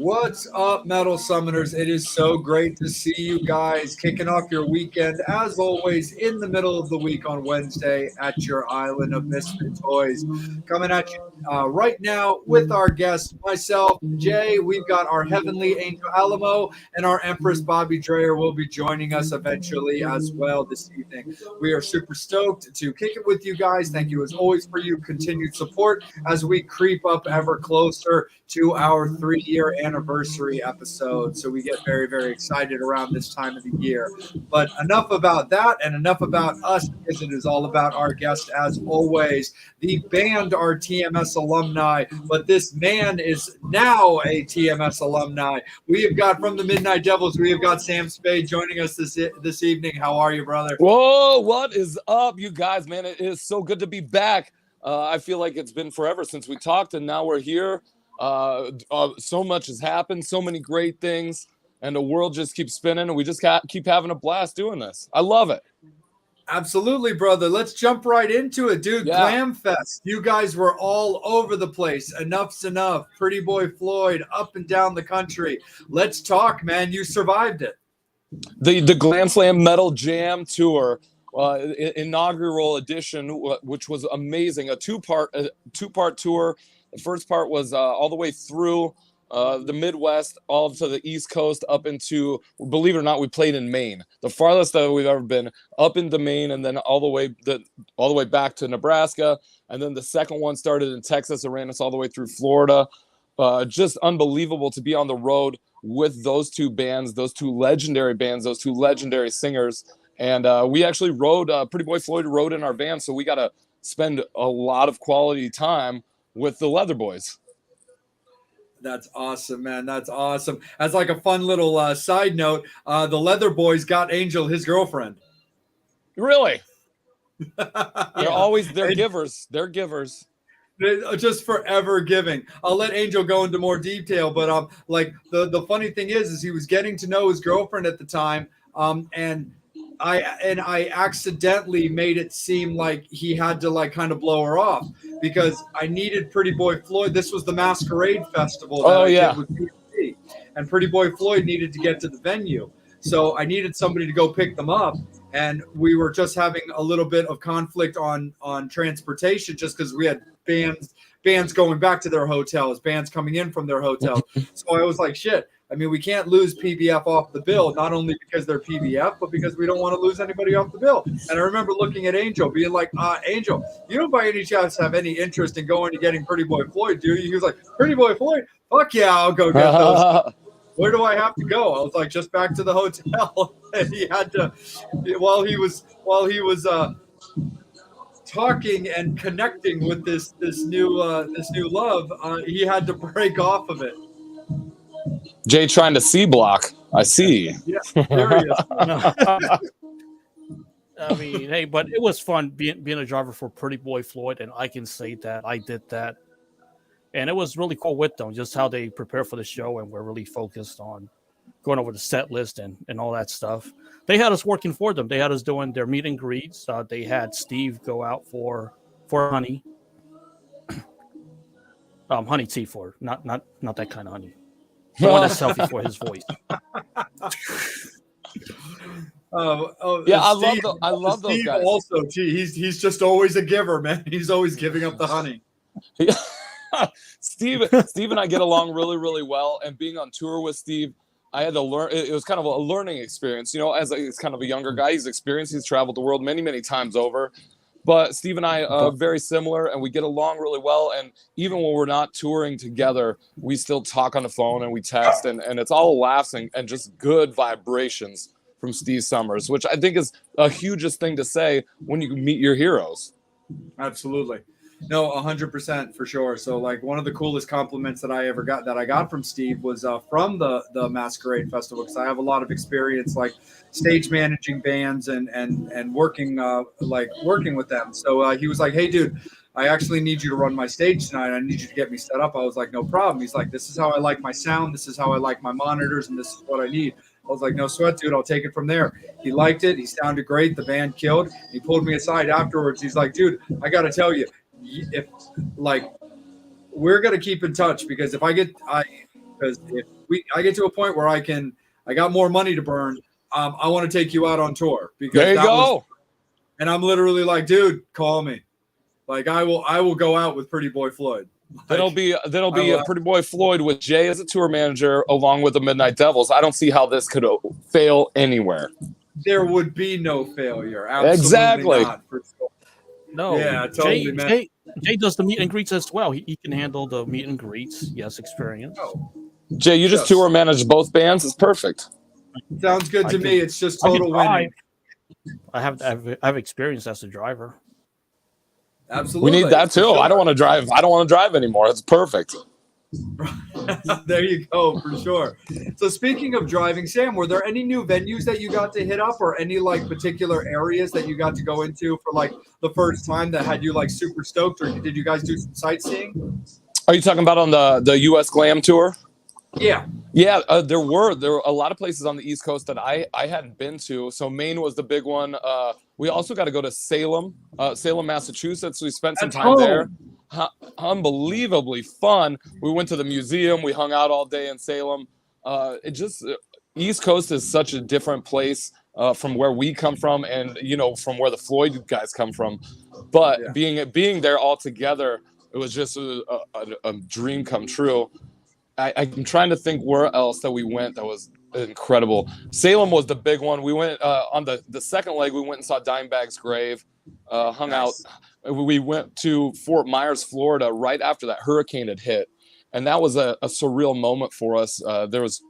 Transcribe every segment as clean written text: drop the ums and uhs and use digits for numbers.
What's up, Metal Summoners? It is so great to see you guys kicking off your weekend, as always, in the middle of the week on Wednesday at your island of Misfit Toys. Coming at you right now with our guests, myself, Jay. We've got our Heavenly Angel Alamo, and our Empress Bobby Dreyer will be joining us eventually as well this evening. We are super stoked to kick it with you guys. Thank you, as always, for your continued support as we creep up ever closer to our 3-year anniversary episode. So we get very, very excited around this time of the year. But enough about that and enough about us, because it is all about our guest, as always. The band are TMS alumni, but this man is now a TMS alumni. We have got from the Midnight Devils, we have got Sam Spade joining us this evening. How are you, brother? Whoa, what is up, you guys, man? It is so good to be back. I feel like it's been forever since we talked, and now we're here. So much has happened, so many great things, and the world just keeps spinning, and we just keep having a blast doing this. I love it. Absolutely, brother. Let's jump right into it, dude. Yeah. Glam Fest. You guys were all over the place. Enough's enough. Pretty Boy Floyd, up and down the country. Let's talk, man. You survived it. The Glam Slam Metal Jam Tour, inaugural edition, which was amazing. A two-part tour. The first part was all the way through the Midwest, all to the East Coast, up into, believe it or not, we played in Maine, the farthest that we've ever been, up into Maine, and then all the way back to Nebraska. And then the second one started in Texas and ran us all the way through Florida. Just unbelievable to be on the road with those two bands, those two legendary bands, those two legendary singers. And we actually rode, Pretty Boy Floyd rode in our van, so we got to spend a lot of quality time with the Leather Boys. That's awesome, man. That's awesome. As like a fun little side note, the Leather Boys got Angel his girlfriend. Really? They're givers. They're givers. Just forever giving. I'll let Angel go into more detail, but like the funny thing is he was getting to know his girlfriend at the time, and I accidentally made it seem like he had to like kind of blow her off, because I needed Pretty Boy Floyd. This was the Masquerade Festival that I did with PhD, and Pretty Boy Floyd needed to get to the venue. So I needed somebody to go pick them up, and we were just having a little bit of conflict on transportation, just because we had bands going back to their hotels, bands coming in from their hotels. So I was like, shit. I mean, we can't lose PBF off the bill, not only because they're PBF, but because we don't want to lose anybody off the bill. And I remember looking at Angel, being like, Angel, you don't by any chance have any interest in going to getting Pretty Boy Floyd, do you? He was like, Pretty Boy Floyd? Fuck yeah, I'll go get those. Where do I have to go? I was like, just back to the hotel. And he had to, while he was talking and connecting with this new love, he had to break off of it. Jay trying to C block. I see. Yeah, there he is. I mean, hey, but it was fun being a driver for Pretty Boy Floyd, and I can say that I did that. And it was really cool with them, just how they prepare for the show, and we're really focused on going over the set list and all that stuff. They had us working for them. They had us doing their meet and greets. They had Steve go out for honey. Honey tea for, not that kind of honey. The one that's healthy for his voice. Yeah, I love those guys. Also, he's just always a giver, man. He's always giving up the honey. Steve and I get along really, really well. And being on tour with Steve, I had to learn. It was kind of a learning experience. You know, he's kind of a younger guy. He's experienced. He's traveled the world many, many times over. But Steve and I are very similar, and we get along really well. And even when we're not touring together, we still talk on the phone and we text, and it's all laughs and just good vibrations from Steve Summers, which I think is a hugest thing to say when you meet your heroes. Absolutely. No, 100% for sure. So like one of the coolest compliments that I got from Steve was from the Masquerade Festival, because I have a lot of experience like stage managing bands and working with them. So he was like, hey dude, I actually need you to run my stage tonight. I need you to get me set up. I was like, no problem. He's like, this is how I like my sound. This is how I like my monitors, and this is what I need. I was like, no sweat, dude. I'll take it from there. He liked it. He sounded great. The band killed. He pulled me aside afterwards. He's like, dude, I got to tell you, if like we're going to keep in touch, because if because if I get to a point where I got more money to burn. I want to take you out on tour because there you go. And I'm literally like, dude, call me. Like I will go out with Pretty Boy Floyd. Like, that'll be a Pretty Boy Floyd with Jay as a tour manager along with the Midnight Devils. I don't see how this could fail anywhere. There would be no failure. Absolutely exactly. Not, for sure. No, yeah, totally, Jay does the meet and greets as well. He can handle the meet and greets. Yes, experience. Oh. Jay, you just tour manage both bands. It's perfect. Sounds good to me. It's just total winning. I have experience as a driver. Absolutely. We need that too. Sure. I don't want to drive anymore. It's perfect. There you go, for sure. So speaking of driving, Sam, were there any new venues that you got to hit up or any like particular areas that you got to go into for like the first time that had you like super stoked, or did you guys do some sightseeing? Are you talking about on the US Glam Tour? Yeah. Yeah, there were a lot of places on the East Coast that I hadn't been to. So Maine was the big one. We also got to go to Salem, Massachusetts. We spent some time there. Unbelievably fun. We went to the museum. We hung out all day in Salem. East Coast is such a different place from where we come from, and from where the Floyd guys come from. But being there all together, it was just a dream come true. I'm trying to think where else that we went that was incredible. Salem was the big one. We went on the second leg. We went and saw Dimebag's grave, hung out. We went to Fort Myers, Florida, right after that hurricane had hit, and that was a surreal moment for us. There was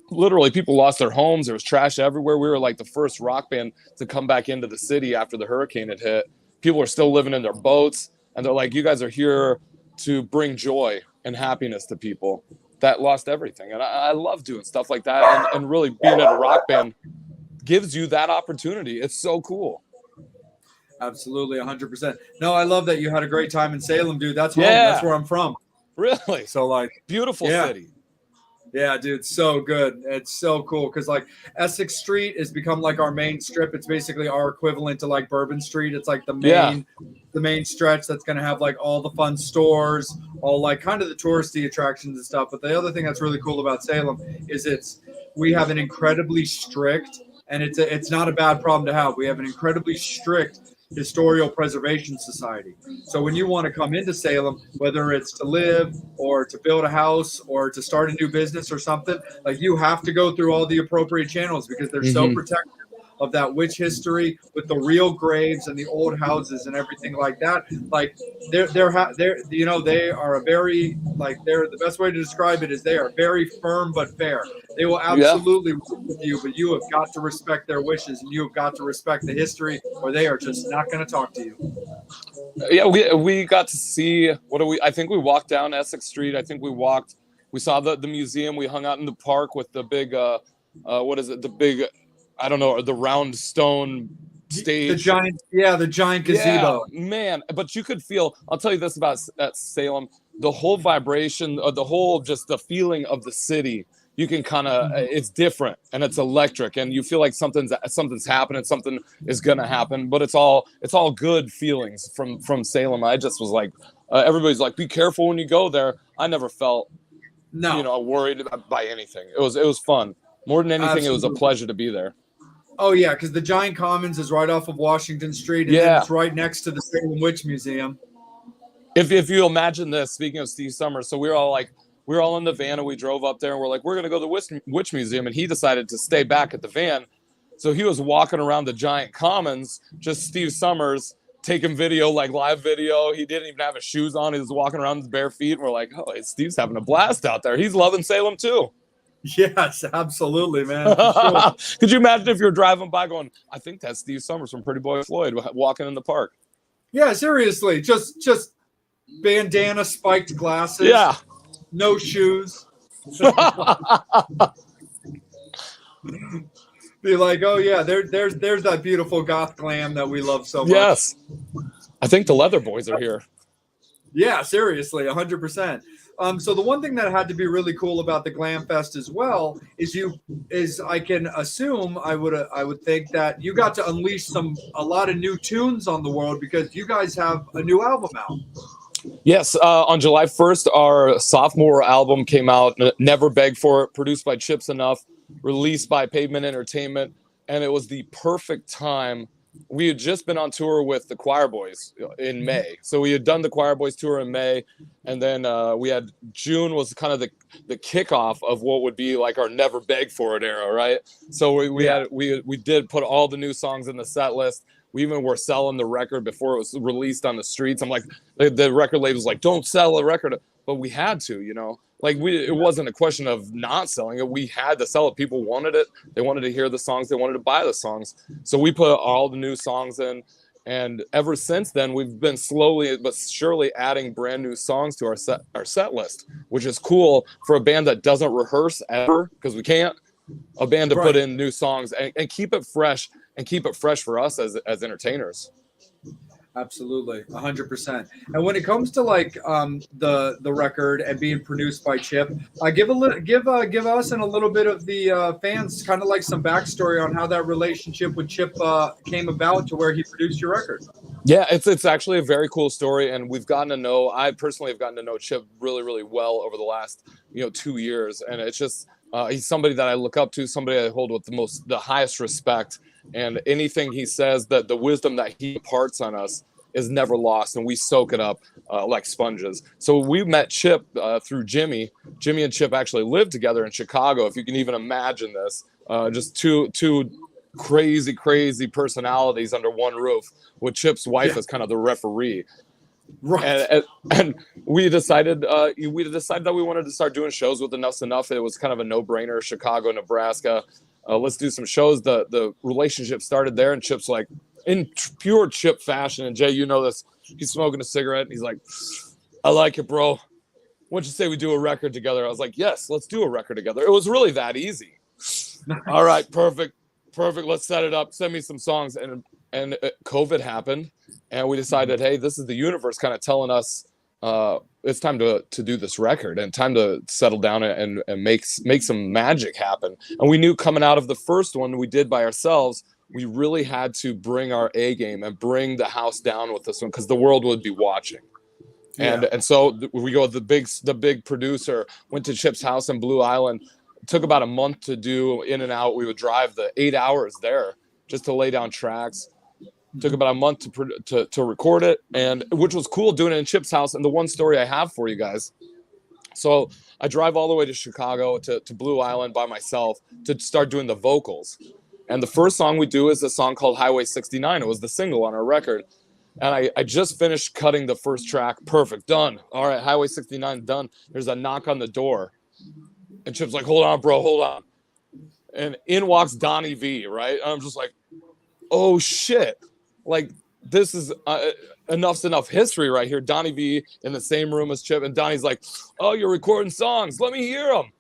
literally people lost their homes. There was trash everywhere. We were like the first rock band to come back into the city after the hurricane had hit. People are still living in their boats, and they're like, "You guys are here to bring joy and happiness to people that lost everything." And I love doing stuff like that, and really being in a rock band gives you that opportunity. It's so cool. Absolutely, 100%. No, I love that you had a great time in Salem, dude. That's home. That's where I'm from. Really? So like, beautiful city. Yeah, dude, so good. It's so cool because like Essex Street has become like our main strip. It's basically our equivalent to like Bourbon Street. It's like the main stretch that's going to have like all the fun stores, all like kind of the touristy attractions and stuff. But the other thing that's really cool about Salem is we have an incredibly strict, and it's not a bad problem to have. We have an incredibly strict historical preservation society. So when you want to come into Salem, whether it's to live or to build a house or to start a new business or something, like you have to go through all the appropriate channels because they're so protective of that witch history with the real graves and the old houses and everything like that. Like they are a very, like, they're, the best way to describe it is they are very firm but fair. They will absolutely work with you, but you have got to respect their wishes and you have got to respect the history, or they are just not going to talk to you. Yeah, we got to see I think we walked down Essex Street. I think we saw the museum. We hung out in the park with the big I don't know, the round stone stage. The giant gazebo. Yeah, man, but you could feel, I'll tell you this about Salem, the whole vibration, just the feeling of the city. You can kind of, it's different and it's electric and you feel like something's happening, something is going to happen, but it's all good feelings from Salem. I just was like, everybody's like, be careful when you go there. I never felt, worried by anything. It was fun. More than anything, Absolutely. It was a pleasure to be there. Oh, yeah, because the Giant Commons is right off of Washington Street, and then it's right next to the Salem Witch Museum. If you imagine this, speaking of Steve Summers, so we were all in the van, and we drove up there, and we're like, we're going to go to the Witch Museum, and he decided to stay back at the van. So he was walking around the Giant Commons, just Steve Summers, taking video, like live video. He didn't even have his shoes on. He was walking around with bare feet, and we're like, oh, Steve's having a blast out there. He's loving Salem, too. Yes, absolutely, man. Sure. Could you imagine if you're driving by going, I think that's Steve Summers from Pretty Boy Floyd walking in the park? Yeah, seriously. Just bandana, spiked glasses. Yeah. No shoes. Be like, oh, yeah, there's that beautiful goth glam that we love so much. Yes. I think the Leather Boys are here. Yeah, seriously, 100%. So the one thing that had to be really cool about the Glam Fest as well is I can assume I would think that you got to unleash a lot of new tunes on the world because you guys have a new album out. Yes, on July 1st, our sophomore album came out, Never Beg For It, produced by Chips Enough, released by Pavement Entertainment, and it was the perfect time. We had just been on tour with the Choir Boys in May. So we had done the Choir Boys tour in May, and then we had June was kind of the kickoff of what would be like our Never Beg For It era, right? So we did put all the new songs in the set list. We even were selling the record before it was released on the streets. I'm like, the record label's like, don't sell a record, but we had to, you know. Like it wasn't a question of not selling it. We had to sell it. People wanted it. They wanted to hear the songs. They wanted to buy the songs. So we put all the new songs in. And ever since then, we've been slowly but surely adding brand new songs to our set list, which is cool for a band that doesn't rehearse ever, because we can't. A band to put in new songs and keep it fresh, and keep it fresh for us as entertainers. Absolutely, 100%. And when it comes to like the record and being produced by Chip, give us and a little bit of the fans kind of like some backstory on how that relationship with Chip came about to where he produced your record. Yeah, it's actually a very cool story, and I personally have gotten to know Chip really, really well over the last 2 years, and it's just he's somebody that I look up to, somebody I hold with the highest respect. And anything he says, that the wisdom that he imparts on us is never lost, and we soak it up like sponges. So we met Chip through Jimmy. Jimmy and Chip actually lived together in Chicago, if you can even imagine this. Just two crazy personalities under one roof, with Chip's wife as kind of the referee. Right. And we decided that we wanted to start doing shows with Enough's Enough. It was kind of a no-brainer. Chicago, Nebraska. Let's do some shows. The relationship started there, and Chip's like, in pure Chip fashion, and Jay, you know this, he's smoking a cigarette, and he's like, I like it, bro. Why don't you say we do a record together? I was like, yes, let's do a record together. It was really that easy. All right, perfect. Let's set it up. Send me some songs. And COVID happened, and we decided, hey, this is the universe kind of telling us it's time to do this record, and time to settle down and make some magic happen. And we knew coming out of the first one we did by ourselves, we really had to bring our A game and bring the house down with this one, because the world would be watching. And so we go with the big producer, went to Chip's house in Blue Island. It took about a month to do in and out. We would drive the 8 hours there just to lay down tracks. Took about a month to record it, and which was cool doing it in Chip's house. And the one story I have for you guys. So I drive all the way to Chicago to Blue Island by myself to start doing the vocals. And the first song we do is a song called Highway 69. It was the single on our record. And I just finished cutting the first track. Perfect. Done. All right. Highway 69 done. There's a knock on the door. And Chip's like, hold on, bro. Hold on. And in walks Donnie V, right? And I'm just like, oh, shit. Like, this is Enough's Enough history right here. Donnie V in the same room as Chip. And Donnie's like, oh, you're recording songs. Let me hear them.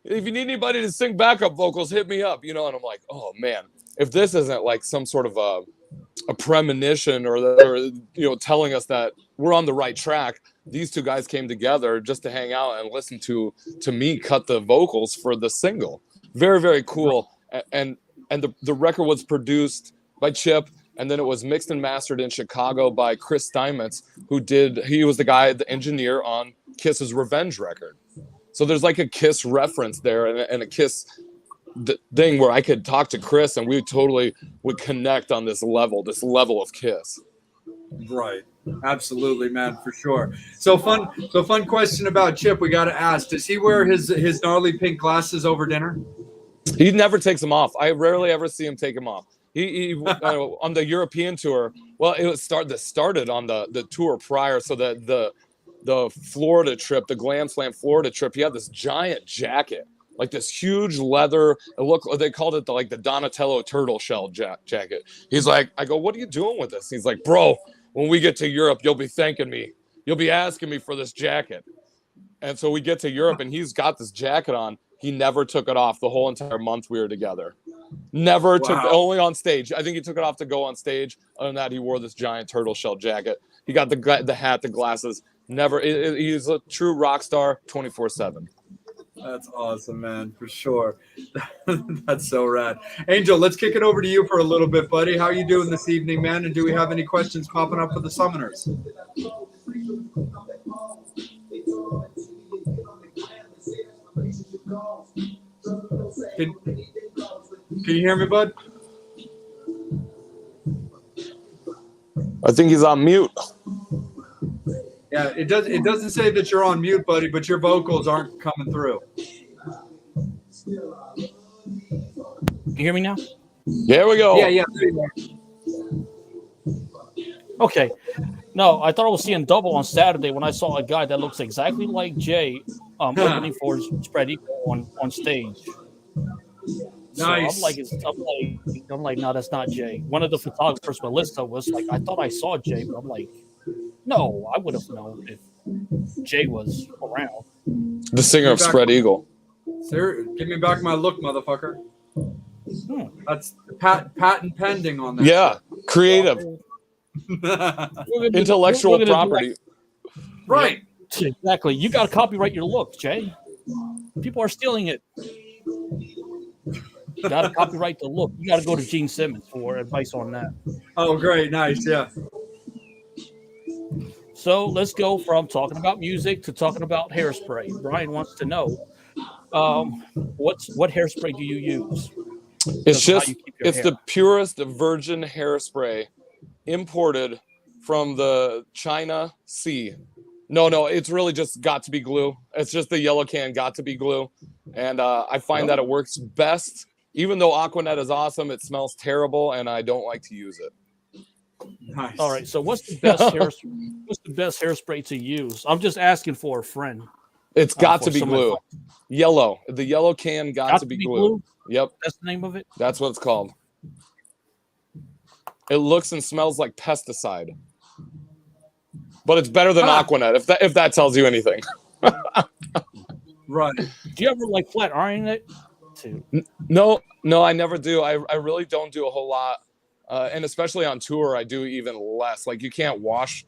If you need anybody to sing backup vocals, hit me up. And I'm like, oh, man, if this isn't like some sort of a premonition or telling us that we're on the right track. These two guys came together just to hang out and listen to me cut the vocals for the single. Very, very cool. And the record was produced by Chip, and then it was mixed and mastered in Chicago by Chris Steinmetz, he was the engineer on Kiss's Revenge record. So there's like a Kiss reference there, and a Kiss thing where I could talk to Chris and we totally would connect on this level of Kiss. Right. Absolutely, man, for sure. So fun question about Chip. We got to ask, does he wear his gnarly pink glasses over dinner? He never takes them off. I rarely ever see him take them off. He on the European tour. Well, it started on the tour prior. So the Florida trip, the Glam Slam Florida trip, he had this giant jacket, like this huge leather. They called it the Donatello turtle shell jacket. He's like, I go, what are you doing with this? He's like, bro, when we get to Europe, you'll be thanking me. You'll be asking me for this jacket. And so we get to Europe, and he's got this jacket on. He never took it off the whole entire month we were together. Never took, only on stage. I think he took it off to go on stage. Other than that, he wore this giant turtle shell jacket. He got the hat, the glasses. Never. He's a true rock star, 24/7. That's awesome, man, for sure. That's so rad. Angel, let's kick it over to you for a little bit, buddy. How are you doing this evening, man? And do we have any questions popping up for the Summoners? Can you hear me, bud? I think he's on mute. Yeah, it doesn't say that you're on mute, buddy, but your vocals aren't coming through. You hear me now? There we go. Yeah. There you are. Okay. No, I thought I was seeing double on Saturday when I saw a guy that looks exactly like Jay opening for Spread Eagle on stage. So Nice. I'm like, no, that's not Jay. One of the photographers, Melissa, was like, I thought I saw Jay, but I'm like, no, I would have known if Jay was around. The singer of Spread Eagle. Sir, give me back my look, motherfucker. That's patent pending on that. Yeah, creative. Intellectual property. Right. Exactly. You got to copyright your look, Jay. People are stealing it. You got to copyright the look. You got to go to Gene Simmons for advice on that. Oh, great. Nice. Yeah. So let's go from talking about music to talking about hairspray. Brian wants to know, what hairspray do you use? It's the purest virgin hairspray imported from the China Sea. No, it's really just got to be glue. It's just the yellow can got to be glue. And I find that it works best. Even though Aquanet is awesome, it smells terrible, and I don't like to use it. Nice. All right. So what's the best hairspray to use? I'm just asking for a friend. It's got to be glue. Yellow. The yellow can got to be glue. Yep. That's the name of it? That's what it's called. It looks and smells like pesticide. But it's better than Aquanet, if that tells you anything. Right. Do you ever like flat iron it too? No, I never do. I really don't do a whole lot. And especially on tour, I do even less. Like, you can't wash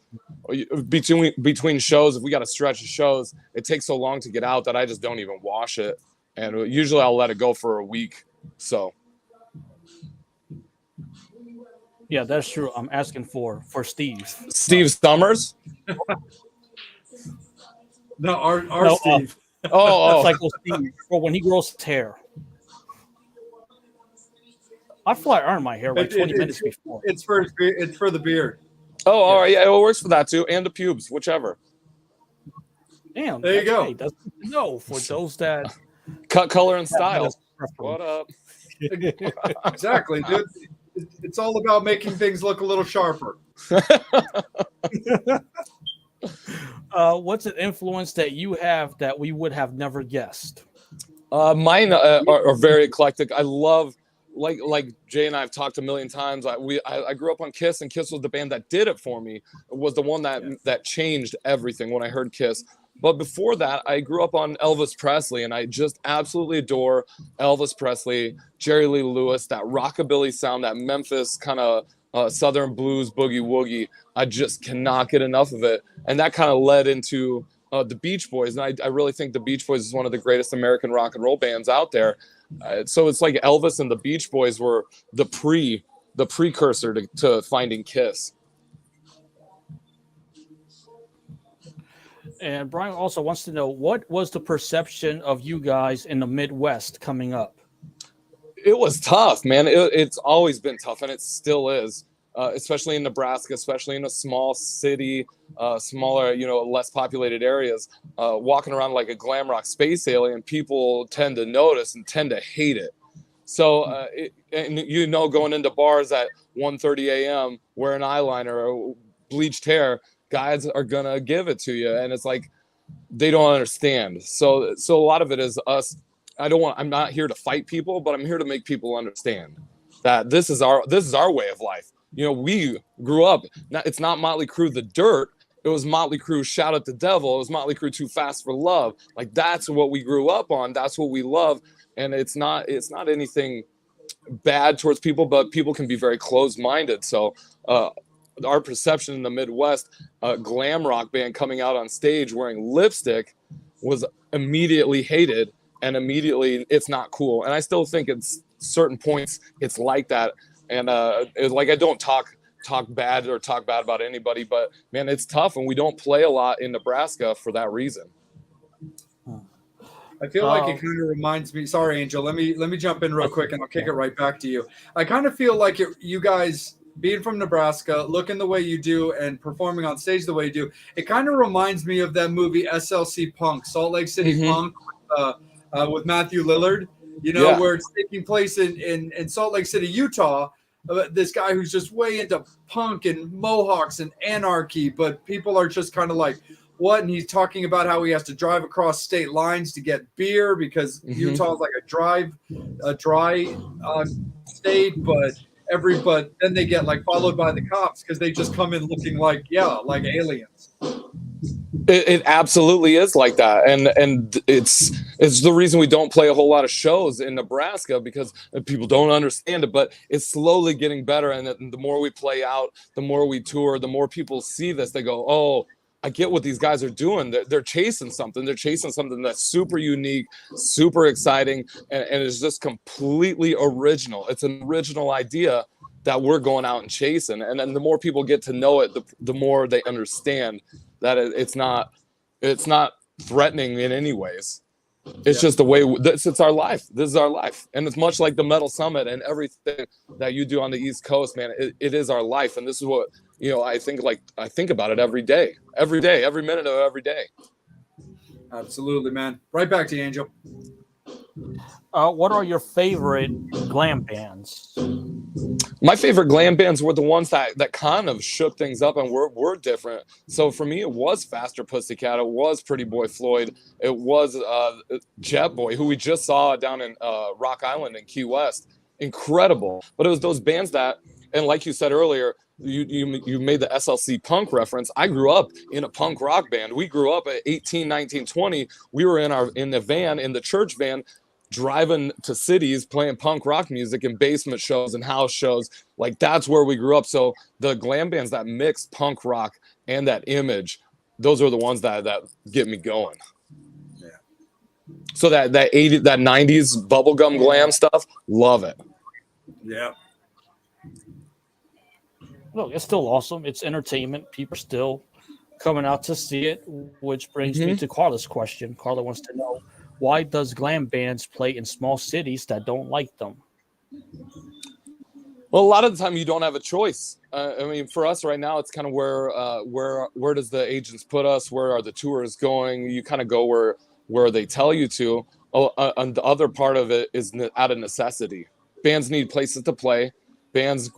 between shows. If we got to stretch the shows, it takes so long to get out that I just don't even wash it. And usually I'll let it go for a week. So. Yeah, that's true. I'm asking for Steve. Steve Summers? No, our no, Steve. Cycle Steve, for when he grows his hair. I flat iron my hair like 20 minutes before. It's for the beard. Oh, all right. Yeah, it works for that too. And the pubes, whichever. Damn. There you go. That's no for those that cut, color, and style. What up? Exactly, dude. It's all about making things look a little sharper. What's an influence that you have that we would have never guessed? Mine are very eclectic. I love, like Jay and I have talked a million times. I grew up on Kiss, and Kiss was the band that did it for me. It was the one that changed everything when I heard Kiss. But before that, I grew up on Elvis Presley, and I just absolutely adore Elvis Presley, Jerry Lee Lewis, that rockabilly sound, that Memphis kind of Southern blues boogie woogie. I just cannot get enough of it. And that kind of led into the Beach Boys. And I really think the Beach Boys is one of the greatest American rock and roll bands out there. So it's like Elvis and the Beach Boys were the precursor to finding Kiss. And Brian also wants to know, what was the perception of you guys in the Midwest coming up? It was tough, man. It's always been tough, and it still is, especially in Nebraska, especially in a small city, smaller, less populated areas. Walking around like a glam rock space alien, people tend to notice and tend to hate it. So, going into bars at 1:30 a.m., wearing eyeliner or bleached hair, guys are gonna give it to you, and it's like they don't understand. So a lot of it is us. I'm not here to fight people, but I'm here to make people understand that this is our way of life. We grew up. It's not Motley Crue, The Dirt. It was Motley Crue, Shout at the Devil. It was Motley Crue, Too Fast for Love. Like, that's what we grew up on. That's what we love. And it's not anything bad towards people, but people can be very closed-minded. So our perception in the Midwest, a glam rock band coming out on stage wearing lipstick was immediately hated, and immediately it's not cool. And I still think at certain points it's like that. And I don't talk bad about anybody, but man, it's tough, and we don't play a lot in Nebraska for that reason. I feel like it kind of reminds me. Sorry, Angel. Let me jump in real quick, and I'll kick it right back to you. I kind of feel like you guys being from Nebraska, looking the way you do, and performing on stage the way you do. It kind of reminds me of that movie SLC Punk, Salt Lake City Punk, with Matthew Lillard. You know, where it's taking place in Salt Lake City, Utah. This guy who's just way into punk and mohawks and anarchy, but people are just kind of like, what? And he's talking about how he has to drive across state lines to get beer because Utah is like a dry state, but then they get like followed by the cops because they just come in looking like aliens. It absolutely is like that, and it's the reason we don't play a whole lot of shows in Nebraska, because people don't understand it. But it's slowly getting better, and the more we play out, the more we tour, the more people see this. They go, "Oh, I get what these guys are doing. They're chasing something. They're chasing something that's super unique, super exciting, and it's just completely original. It's an original idea that we're going out and chasing. And then the more people get to know it, the more they understand that it's not threatening in any ways. It's just the way it's our life. This is our life. And it's much like the Metal Summit and everything that you do on the East Coast, man. It is our life. And this is what, I think about it every day, every minute of every day. Absolutely, man. Right back to you, Angel. What are your favorite glam bands? My favorite glam bands were the ones that kind of shook things up and were different. So for me, it was Faster Pussycat. It was Pretty Boy Floyd. It was Jet Boy, who we just saw down in Rock Island in Key West. Incredible. But it was those bands that, and like you said earlier, you made the SLC punk reference. I grew up in a punk rock band. We grew up at 18, 19, 20. We were in the van, in the church van, driving to cities, playing punk rock music in basement shows and house shows. Like, that's where we grew up. So the glam bands that mix punk rock and that image, those are the ones that get me going. Yeah. So that 90s bubblegum glam stuff, love it. Yeah. Look, it's still awesome. It's entertainment. People are still coming out to see it, which brings me to Carla's question. Carla wants to know, why does glam bands play in small cities that don't like them? Well, a lot of the time you don't have a choice. I mean, for us right now, it's kind of where does the agents put us? Where are the tours going? You kind of go where they tell you to. And the other part of it is out of necessity. Bands need places to play. Bands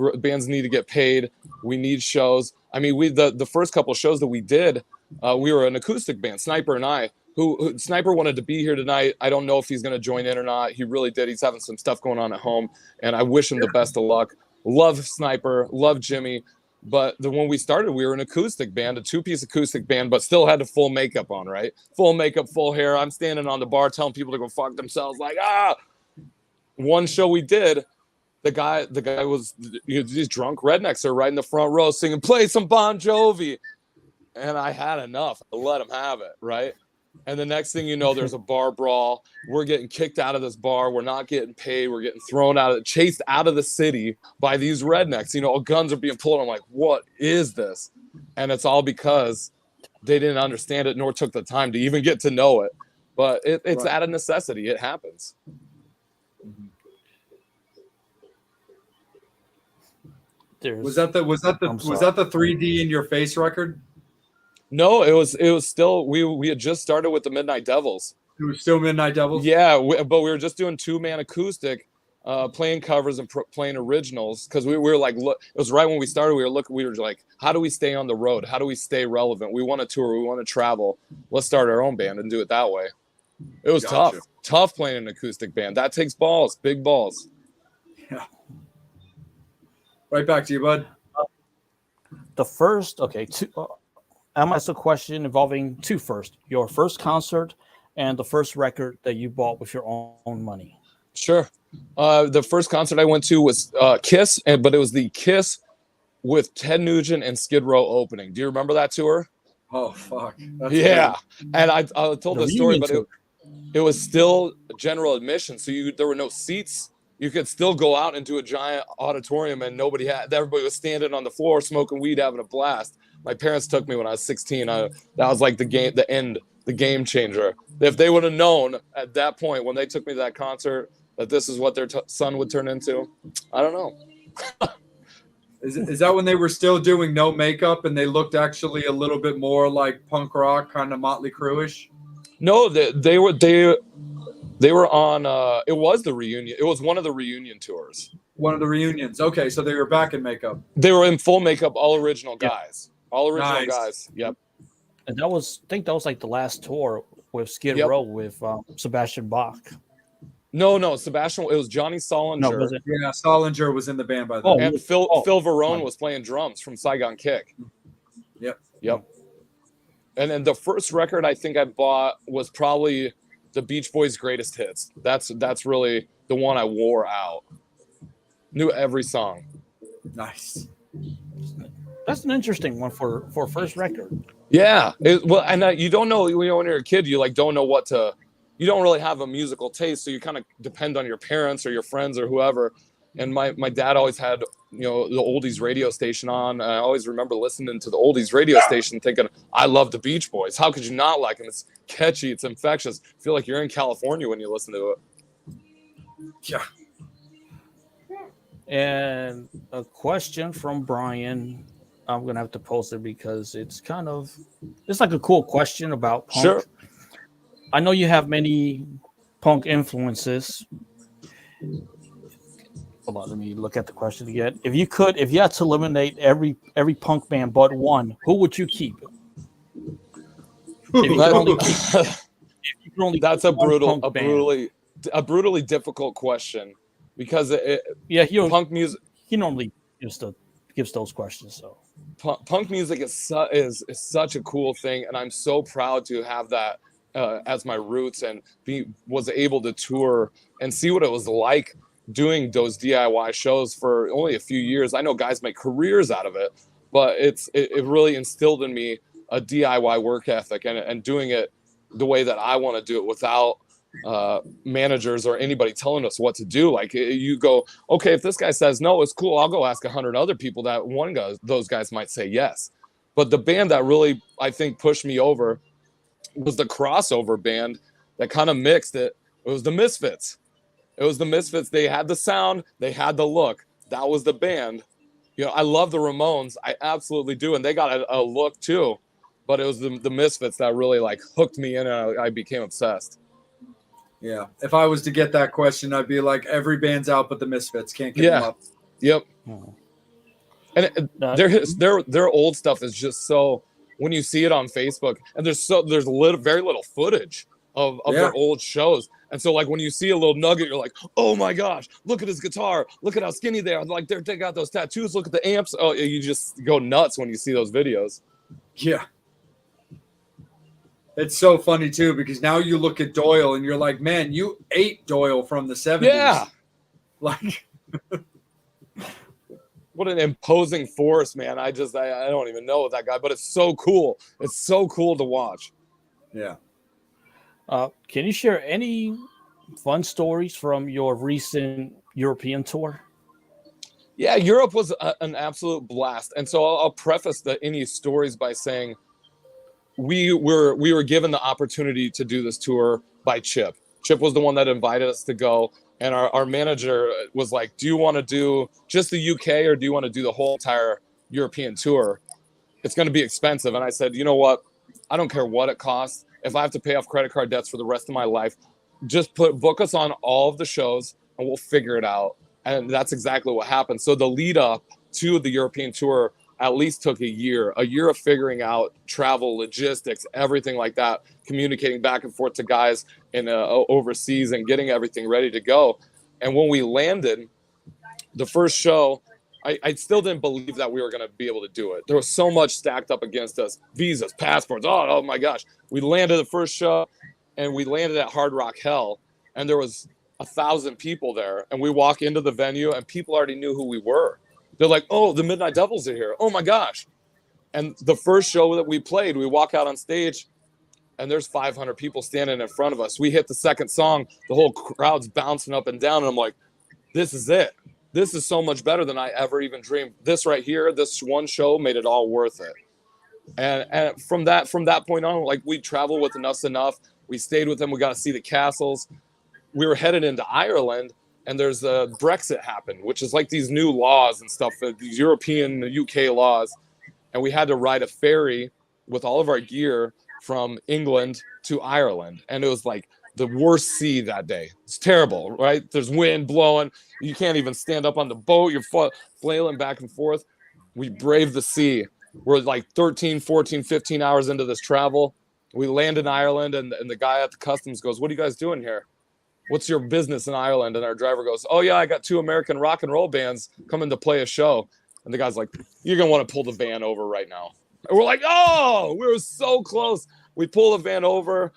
need to get paid. We need shows. I mean, the first couple of shows that we did, we were an acoustic band, Sniper and I. Who Sniper wanted to be here tonight. I don't know if he's going to join in or not. He really did. He's having some stuff going on at home, and I wish him the best of luck. Love Sniper, love Jimmy. But when we started, we were an acoustic band, a two-piece acoustic band, but still had the full makeup on, right? Full makeup, full hair. I'm standing on the bar telling people to go fuck themselves. Like, One show we did, the guy was, these drunk rednecks are right in the front row singing, play some Bon Jovi. And I had enough. I let him have it, right? And the next thing you know, there's a bar brawl. We're getting kicked out of this bar. We're not getting paid. We're getting chased out of the city by these rednecks. Guns are being pulled. I'm like, what is this? And it's all because they didn't understand it nor took the time to even get to know it. But it's out of necessity. It happens. Was that the 3D in your face record? No, it was still, we had just started with the Midnight Devils. It was still Midnight Devils? Yeah, but we were just doing two-man acoustic, playing covers and playing originals, because we were like, look, it was right when we started, we were like, how do we stay on the road? How do we stay relevant? We want to tour, we want to travel. Let's start our own band and do it that way. It was tough playing an acoustic band. That takes balls, big balls. Yeah. Right back to you, bud. I'm asked a question involving two first. Your first concert and the first record that you bought with your own money. Sure. The first concert I went to was Kiss, but it was the Kiss with Ted Nugent and Skid Row opening. Do you remember that tour? Oh, fuck. That's yeah. Great. And I told the story, but it was still general admission. So there were no seats. You could still go out into a giant auditorium and everybody was standing on the floor, smoking weed, having a blast. My parents took me when I was 16. That was like the end the game changer. If they would have known at that point when they took me to that concert that this is what their son would turn into, I don't know. Is that when they were still doing no makeup and they looked actually a little bit more like punk rock, kind of Motley Crue-ish? No, they were on. It was the reunion. It was one of the reunion tours. One of the reunions. Okay, so they were back in makeup. They were in full makeup, all original guys. All original guys. Yep. And I think that was like the last tour with Skid Row with Sebastian Bach. No, Sebastian. It was Johnny Solinger. No, was it? Yeah, Solinger was in the band by then. And Phil Varone was playing drums from Saigon Kick. Yep. And then the first record I think I bought was probably the Beach Boys' Greatest Hits. That's really the one I wore out. Knew every song. Nice. That's an interesting one for first record. Yeah. You don't know, when you're a kid, you don't know what to. You don't really have a musical taste, so you kind of depend on your parents or your friends or whoever. And my dad always had, the oldies radio station on. I always remember listening to the oldies radio station thinking, I love the Beach Boys. How could you not like them? It's catchy. It's infectious. I feel like you're in California when you listen to it. Yeah. And a question from Brian. I'm going to have to post it because it's like a cool question about punk. Sure. I know you have many punk influences. Hold on, let me look at the question again. If you had to eliminate every punk band but one, who would you keep? That's a brutally difficult question because punk music. He normally gives those questions. So punk music is such a cool thing, and I'm so proud to have that as my roots and was able to tour and see what it was like doing those DIY shows for only a few years. I know guys make careers out of it, but it really instilled in me a DIY work ethic and doing it the way that I want to do it without managers or anybody telling us what to do. Like you go, okay, if this guy says no, it's cool. I'll go ask 100 other people that those guys might say yes. But the band that really, I think, pushed me over was the crossover band that kind of mixed it. It was the Misfits. They had the sound, they had the look. That was the band. I love the Ramones. I absolutely do. And they got a look too. But it was the Misfits that really hooked me in, and I became obsessed. Yeah. If I was to get that question, I'd be like, every band's out but the Misfits. Can't get them up. Yep. And their old stuff is just so, when you see it on Facebook, and there's very little footage of their old shows. And so when you see a little nugget, you're like, oh my gosh, look at his guitar. Look at how skinny they are. They got those tattoos. Look at the amps. Oh, you just go nuts when you see those videos. Yeah. It's so funny too, because now you look at Doyle and you're like, man, you ate Doyle from the 70s. Yeah. What an imposing force, man. I don't even know that guy, but it's so cool. It's so cool to watch. Yeah. Can you share any fun stories from your recent European tour? Yeah, Europe was an absolute blast. And so I'll preface any stories by saying we were given the opportunity to do this tour by Chip. Chip was the one that invited us to go. And our manager was like, do you want to do just the UK or do you want to do the whole entire European tour? It's going to be expensive. And I said, you know what? I don't care what it costs. If I have to pay off credit card debts for the rest of my life, just book us on all of the shows and we'll figure it out. And that's exactly what happened. So the lead up to the European tour at least took a year of figuring out travel, logistics, everything like that, communicating back and forth to guys in overseas and getting everything ready to go. And when we landed, the first show, I still didn't believe that we were going to be able to do it. There was so much stacked up against us, visas, passports. Oh my gosh. We landed the first show and we landed at Hard Rock Hell and there was 1,000 people there. And we walk into the venue and people already knew who we were. They're like, oh, the Midnight Devils are here. Oh my gosh. And the first show that we played, we walk out on stage and there's 500 people standing in front of us. We hit the second song, the whole crowd's bouncing up and down. And I'm like, this is it. This is so much better than I ever even dreamed. This right here, this one show made it all worth it. And from that point on, like, we traveled with us enough. We stayed with them. We got to see the castles. We were headed into Ireland, and there's a Brexit happened, which is like these new laws and stuff, these European UK laws. And we had to ride a ferry with all of our gear from England to Ireland. And it was like the worst sea that day. It's terrible, right? There's wind blowing. You can't even stand up on the boat. You're flailing back and forth. We braved the sea. We're like 13, 14, 15 hours into this travel. We land in Ireland, and the guy at the customs goes, "What are you guys doing here? What's your business in Ireland?" And our driver goes, "Oh, yeah, I got 2 American rock and roll bands coming to play a show." And the guy's like, "You're going to want to pull the van over right now." And we're like, "Oh, we were so close." We pull the van over.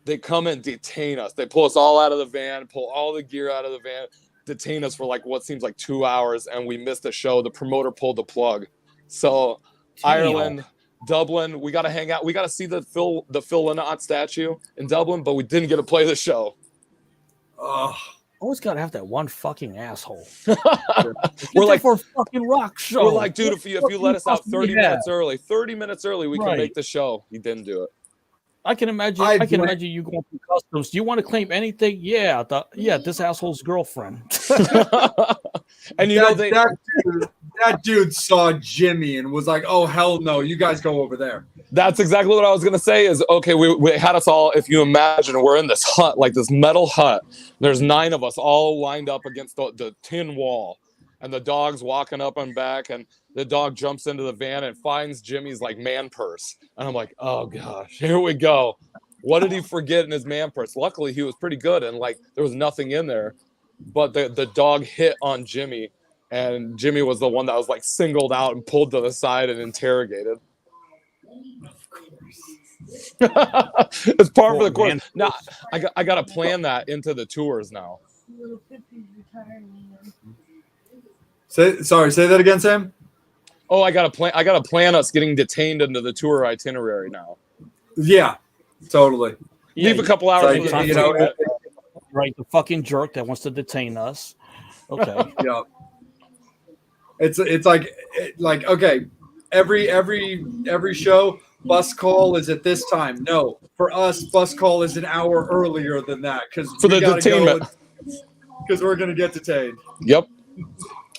They come and detain us. They pull us all out of the van, pull all the gear out of the van, detain us for like what seems like 2 hours, and we missed the show. The promoter pulled the plug. So Ireland, Dublin, we got to hang out. We got to see the Phil Lynott statue in Dublin, but we didn't get to play the show. Always gotta have that one fucking asshole. We're like, for a fucking rock show. We're like, dude, if you let us out 30 minutes early, we can make the show. He didn't do it. I can imagine. I can imagine you going through customs. Do you want to claim anything? Yeah, this asshole's girlfriend. And that dude saw Jimmy and was like, "Oh hell no, you guys go over there." That's exactly what I was gonna say. Is okay. We had us all. If you imagine, we're in this hut, like this metal hut. There's 9 of us all lined up against the tin wall, and the dog's walking up and back, and the dog jumps into the van and finds Jimmy's like man purse, and I'm like, "Oh gosh, here we go." What did he forget in his man purse? Luckily, he was pretty good, and like there was nothing in there, but the dog hit on Jimmy, and Jimmy was the one that was like singled out and pulled to the side and interrogated. It's part of the course. Now I got to plan that into the tours now. Say that again, Sam. Oh, I got to plan us getting detained into the tour itinerary now. Yeah, totally. Leave a couple hours. Like, right, the fucking jerk that wants to detain us. Okay. Yeah. It's like okay, every show bus call is at this time. No, for us, bus call is an hour earlier than that because for the detainment. Because we're gonna get detained. Yep.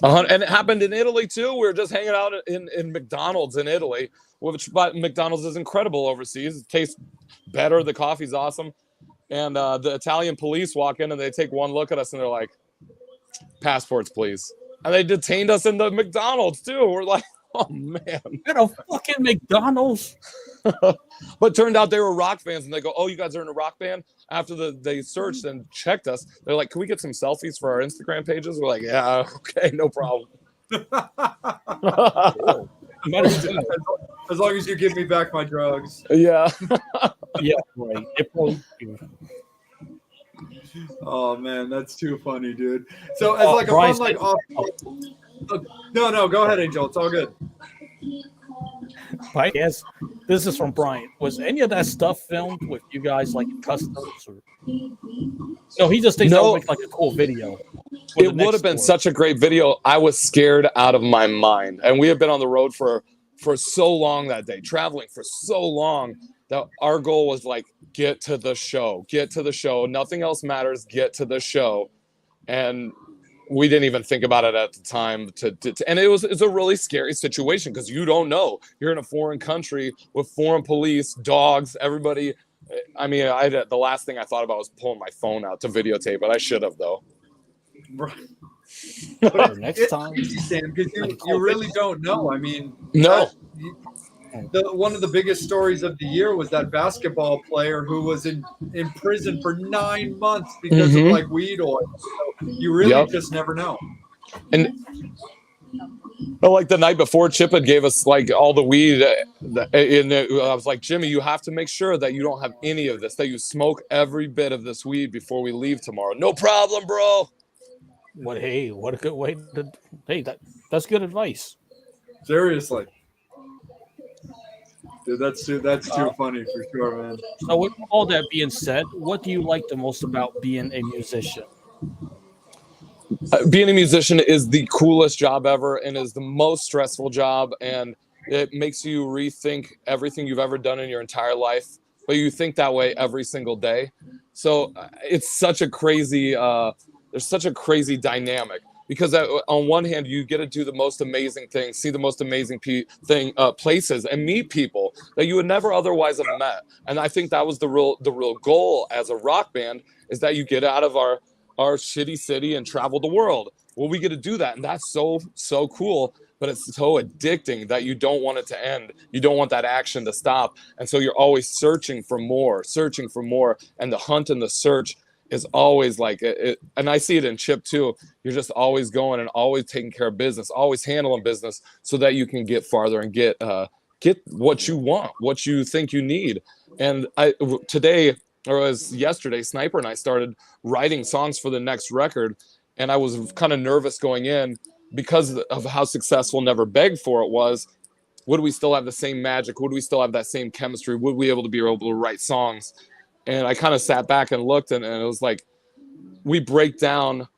And it happened in Italy too. We were just hanging out in McDonald's in Italy, which McDonald's is incredible overseas. It tastes better. The coffee's awesome. And the Italian police walk in and they take one look at us and they're like, "Passports, please." And they detained us in the McDonald's too. We're like, "Oh man, at a fucking McDonald's." But turned out they were rock fans, and they go, "Oh, you guys are in a rock band?" After they searched and checked us, they're like, "Can we get some selfies for our Instagram pages?" We're like, "Yeah, okay, no problem." As long as you give me back my drugs. Yeah. Yeah, right. Oh man, that's too funny, dude. So as like a Brian, fun like off. No, go ahead, Angel. It's all good. Right? Yes. This is from Brian. Was any of that stuff filmed with you guys like in customs? Or... No, he just thinks that would make like a cool video. It would have been such a great video. I was scared out of my mind. And we have been on the road for so long that day, traveling for so long that our goal was like, get to the show. Nothing else matters. Get to the show. And we didn't even think about it at the time. And it's a really scary situation because you don't know. You're in a foreign country with foreign police, dogs, everybody. I mean, the last thing I thought about was pulling my phone out to videotape it. I should have, though. Next time, Sam, because you really don't know. I mean, no. One of the biggest stories of the year was that basketball player who was in prison for 9 months because of like weed oil. So you really just never know. And like the night before, Chip had gave us like all the weed. I was like, "Jimmy, you have to make sure that you don't have any of this, that you smoke every bit of this weed before we leave tomorrow." "No problem, bro." What a good way to. Hey, that's good advice. Seriously. Dude, that's too funny for sure, man. So with all that being said, what do you like the most about being a musician? Being a musician is the coolest job ever and is the most stressful job. And It makes you rethink everything you've ever done in your entire life, but you think that way every single day. So it's such a crazy, there's such a crazy dynamic, because on one hand, you get to do the most amazing things, see the most amazing places, and meet people that you would never otherwise have met. And I think that was the real goal as a rock band, is that you get out of our shitty city and travel the world. Well, we get to do that, and that's so cool. But it's so addicting that you don't want it to end. You don't want that action to stop. And so you're always searching for more. And the hunt and the search is always like it. And I see it in Chip too. You're just always going and always taking care of business, always handling business, so that you can get farther and get what you want, what you think you need. And today, or as yesterday, Sniper and I started writing songs for the next record. And I was kind of nervous going in, because of how successful Never Begged For It was. Would we still have the same magic? Would we still have that same chemistry? Would we be able to write songs? And I kind of sat back and looked, and it was like, we break down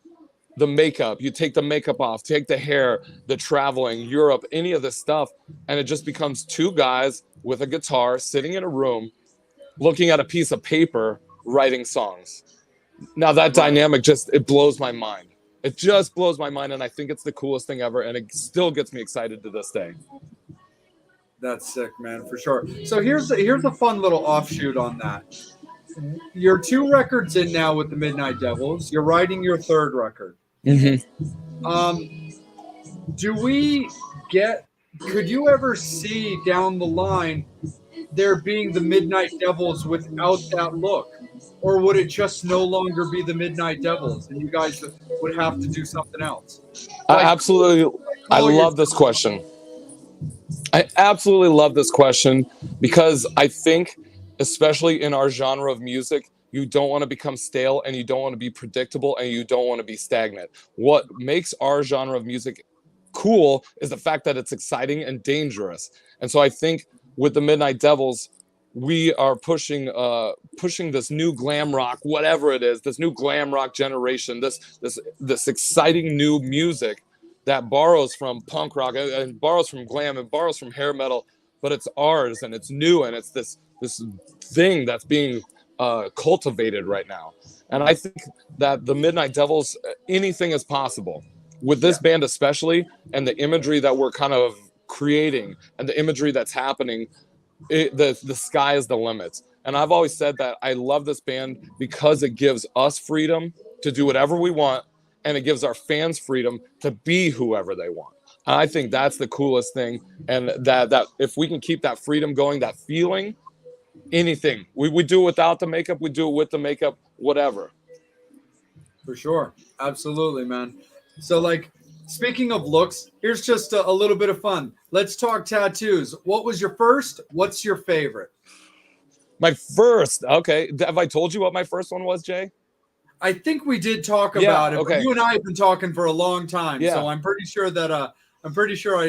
the makeup. You take the makeup off, take the hair, the traveling, Europe, any of this stuff, and it just becomes two guys with a guitar sitting in a room, looking at a piece of paper, writing songs. Now that dynamic it blows my mind. It just blows my mind, and I think it's the coolest thing ever, and it still gets me excited to this day. That's sick, man, for sure. So here's a fun little offshoot on that. You're 2 records in now with the Midnight Devils. You're writing your 3rd record. Could you ever see down the line there being the Midnight Devils without that look? Or would it just no longer be the Midnight Devils and you guys would have to do something else? I love this question. I absolutely love this question, because I think, especially in our genre of music, you don't want to become stale, and you don't want to be predictable, and you don't want to be stagnant. What makes our genre of music cool is the fact that it's exciting and dangerous. And so I think with the Midnight Devils, we are pushing this new glam rock, whatever it is, this new glam rock generation, this exciting new music that borrows from punk rock and borrows from glam and borrows from hair metal, but it's ours, and it's new, and it's this thing that's being cultivated right now. And I think that the Midnight Devils, anything is possible with this band especially, and the imagery that we're kind of creating and the imagery that's happening. The sky is the limit. And I've always said that I love this band because it gives us freedom to do whatever we want, and it gives our fans freedom to be whoever they want. And I think that's the coolest thing. And that if we can keep that freedom going, that feeling, anything. We do it without the makeup, we do it with the makeup, whatever. For sure. Absolutely, man. So, like, speaking of looks, here's just a little bit of fun. Let's talk tattoos. What was your first? What's your favorite? My first, okay. Have I told you what my first one was, Jay? I think we did talk about it. Okay. But you and I have been talking for a long time, yeah. So I'm pretty sure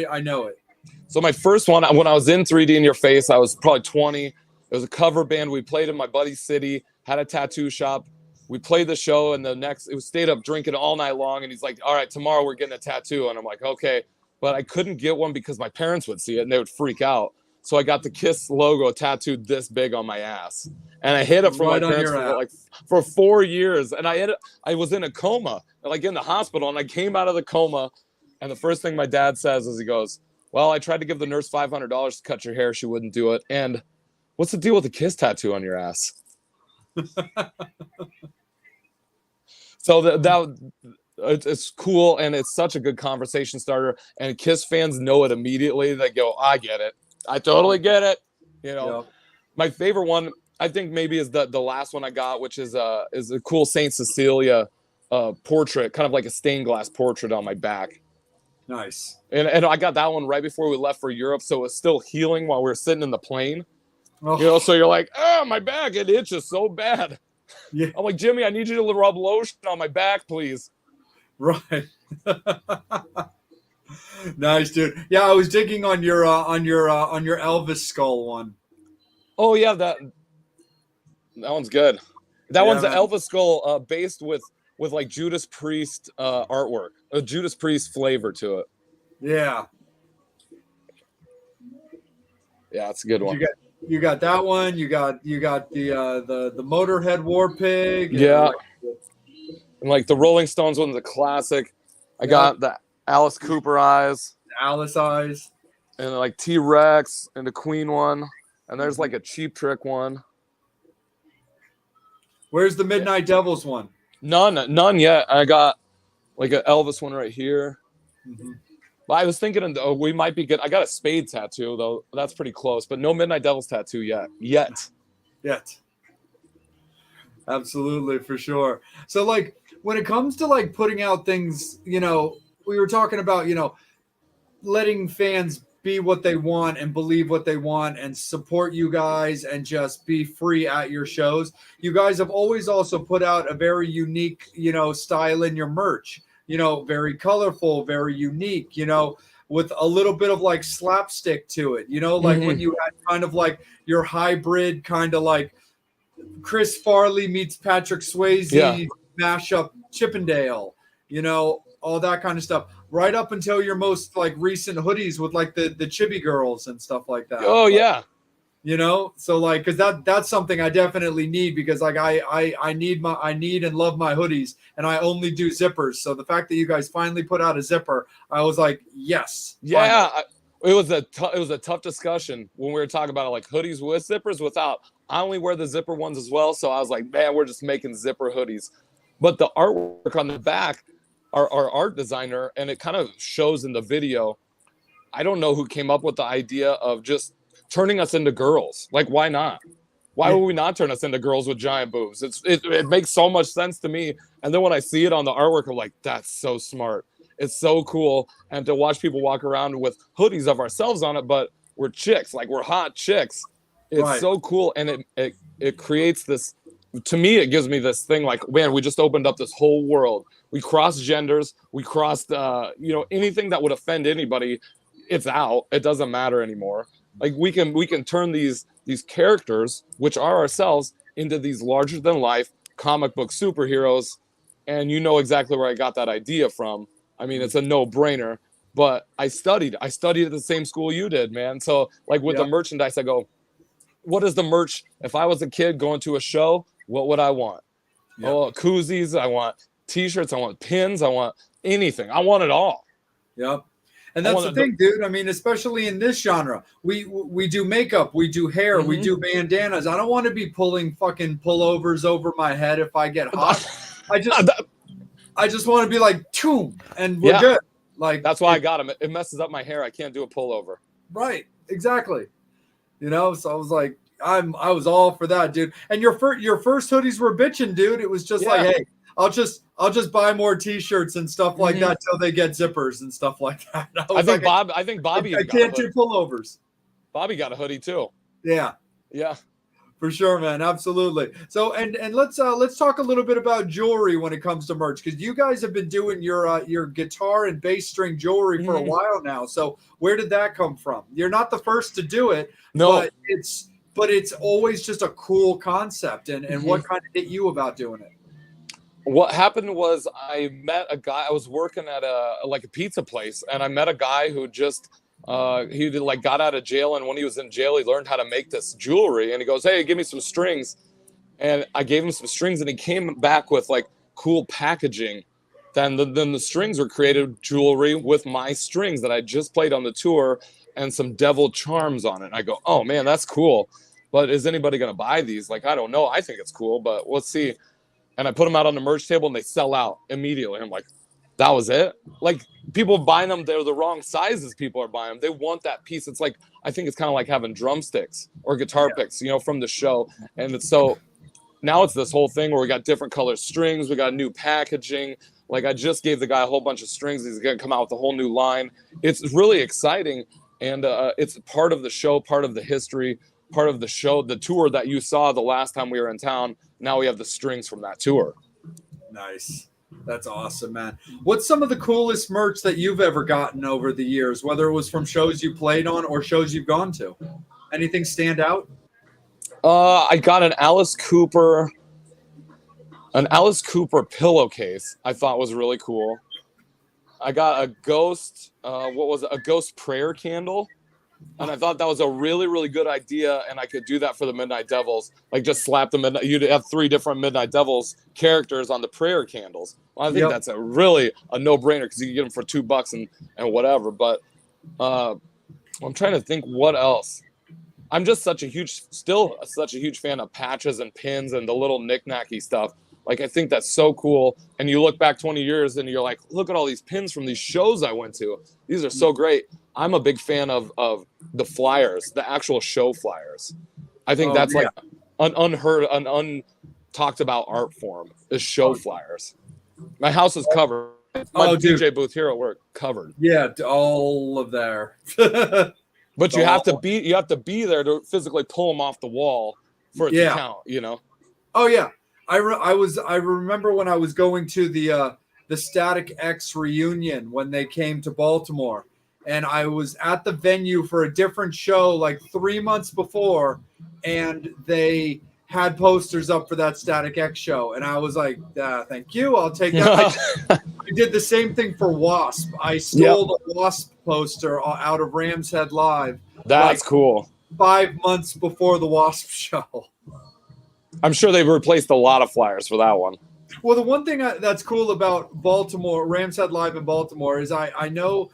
I know it. So my first one, when I was in 3D in Your Face, I was probably 20. It was a cover band. We played in my buddy's city, had a tattoo shop. We played the show, and it was stayed up drinking all night long. And he's like, all right, tomorrow we're getting a tattoo. And I'm like, okay. But I couldn't get one because my parents would see it and they would freak out. So I got the KISS logo tattooed this big on my ass. And I hid it from my parents for 4 years. And I was in a coma, like in the hospital. And I came out of the coma. And the first thing my dad says is he goes, well, I tried to give the nurse $500 to cut your hair. She wouldn't do it. And what's the deal with the KISS tattoo on your ass? So it's cool, and it's such a good conversation starter. And KISS fans know it immediately. They go, I get it. I totally get it. You know, Yep. My favorite one, I think maybe is the last one I got, which is a cool Saint Cecilia portrait, kind of like a stained glass portrait on my back. Nice. And I got that one right before we left for Europe, so it was still healing while we were sitting in the plane. Oh. You know, so you're like, oh, my back, it itches so bad. Yeah. I'm like, Jimmy, I need you to rub lotion on my back, please. Right. Nice, dude. Yeah, I was digging on your Elvis skull one. Oh yeah, that one's good. That one's an Elvis skull based with like Judas Priest artwork, a Judas Priest flavor to it. Yeah. Yeah, it's a good one. You got that one. You got the Motorhead War Pig. Yeah. And like the Rolling Stones one's a classic. I got the Alice Cooper eyes. Alice eyes. And like T-Rex and the Queen one. And there's like a Cheap Trick one. Where's the Midnight Devils one? None yet. I got like an Elvis one right here. Mm-hmm. But I was thinking we might be good. I got a Spade tattoo though. That's pretty close, but no Midnight Devils tattoo yet. Absolutely, for sure. So like when it comes to like putting out things, we were talking about, letting fans be what they want and believe what they want and support you guys and just be free at your shows. You guys have always also put out a very unique, style in your merch, very colorful, very unique, with a little bit of like slapstick to it, like when you had kind of like your hybrid kind of like Chris Farley meets Patrick Swayze mashup Chippendale, all that kind of stuff. Right up until your most like recent hoodies with like the Chibi girls and stuff like that. Oh yeah. So like, cause that's something I definitely need because like I need and love my hoodies and I only do zippers. So the fact that you guys finally put out a zipper, I was like, yes. Yeah. It was a tough discussion when we were talking about it, like hoodies with zippers, without. I only wear the zipper ones as well. So I was like, man, we're just making zipper hoodies. But the artwork on the back, our art designer, and it kind of shows in the video, I don't know who came up with the idea of just turning us into girls. Like, why not? Why would we not turn us into girls with giant boobs? It makes so much sense to me. And then when I see it on the artwork, I'm like, that's so smart. It's so cool. And to watch people walk around with hoodies of ourselves on it, but we're chicks, like we're hot chicks. It's so cool. And it creates this, to me, it gives me this thing like, man, we just opened up this whole world. We crossed genders. We crossed, anything that would offend anybody. It's out. It doesn't matter anymore. Like we can turn these characters, which are ourselves, into these larger than life comic book superheroes. And you know exactly where I got that idea from. I mean, it's a no-brainer. But I studied at the same school you did, man. So like with the merchandise, I go, what is the merch? If I was a kid going to a show, what would I want? Oh, koozies. I want T-shirts. I want pins. I want anything. I want it all. Yep. And that's the thing, dude. I mean, especially in this genre, we do makeup, we do hair, we do bandanas. I don't want to be pulling fucking pullovers over my head if I get hot. I just want to be like, choom, and we're good. Like that's why I got them. It messes up my hair. I can't do a pullover. Right. Exactly. So I was like, I was all for that, dude. And your first hoodies were bitching, dude. It was just like, hey, I'll just buy more T-shirts and stuff like that till they get zippers and stuff like that. I think Bobby. I can't do pullovers. Bobby got a hoodie too. Yeah. For sure, man. Absolutely. So and let's talk a little bit about jewelry when it comes to merch, because you guys have been doing your guitar and bass string jewelry for a while now. So where did that come from? You're not the first to do it. No. But it's always just a cool concept. And what kind of hit you about doing it? What happened was I met a guy. I was working at a pizza place, and I met a guy who just he got out of jail, and when he was in jail, he learned how to make this jewelry. And he goes, "Hey, give me some strings," and I gave him some strings, and he came back with like cool packaging. Then the strings were created jewelry with my strings that I just played on the tour, and some devil charms on it. And I go, "Oh man, that's cool." But is anybody gonna buy these? Like, I don't know. I think it's cool, but let's see. And I put them out on the merch table and they sell out immediately. I'm like, that was it? Like, people buying them, they're the wrong sizes people are buying them. They want that piece. It's like, I think it's kind of like having drumsticks or guitar picks, from the show. And it's so, now it's this whole thing where we got different color strings. We got new packaging. Like, I just gave the guy a whole bunch of strings. He's going to come out with a whole new line. It's really exciting. And it's part of the show, part of the history, part of the show, the tour that you saw the last time we were in town. Now we have the strings from that tour. Nice. That's awesome, man. What's some of the coolest merch that you've ever gotten over the years, whether it was from shows you played on or shows you've gone to? Anything stand out? I got an Alice Cooper pillowcase I thought was really cool. I got a ghost, a ghost prayer candle. And I thought that was a really, really good idea, and I could do that for the Midnight Devils. Like, just slap the Midnight. You'd have 3 different Midnight Devils characters on the prayer candles. Well, I think that's a no-brainer because you can get them for $2 and whatever. But I'm trying to think what else. I'm just such a huge fan of patches and pins and the little knick-knacky stuff. Like, I think that's so cool. And you look back 20 years and you're like, look at all these pins from these shows I went to. These are so great. I'm a big fan of the flyers, the actual show flyers. I think that's like an untalked about art form is show flyers. My house is covered. My DJ booth here at work covered. Yeah, all of there. But you have to be there to physically pull them off the wall for it to count, you know? Oh yeah. I remember when I was going to the Static X reunion when they came to Baltimore, and I was at the venue for a different show like 3 months before, and they had posters up for that Static X show, and I was like, thank you, I'll take that. I did the same thing for Wasp. I stole the Wasp poster out of Ram's Head Live. That's cool. 5 months before the Wasp show. I'm sure they've replaced a lot of flyers for that one. Well, the one thing that's cool about Baltimore, Ram's Head Live in Baltimore, is I know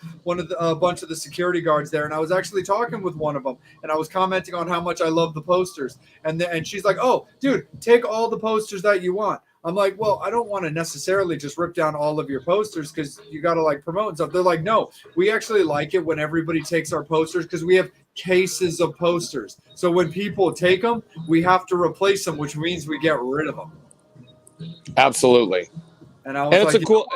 a bunch of the security guards there, and I was actually talking with one of them, and I was commenting on how much I love the posters, and she's like, "Oh, dude, take all the posters that you want." I'm like, "Well, I don't want to necessarily just rip down all of your posters because you got to like promote and stuff." They're like, "No, we actually like it when everybody takes our posters because we have cases of posters. So when people take them, we have to replace them, which means we get rid of them." Absolutely. And it's a cool.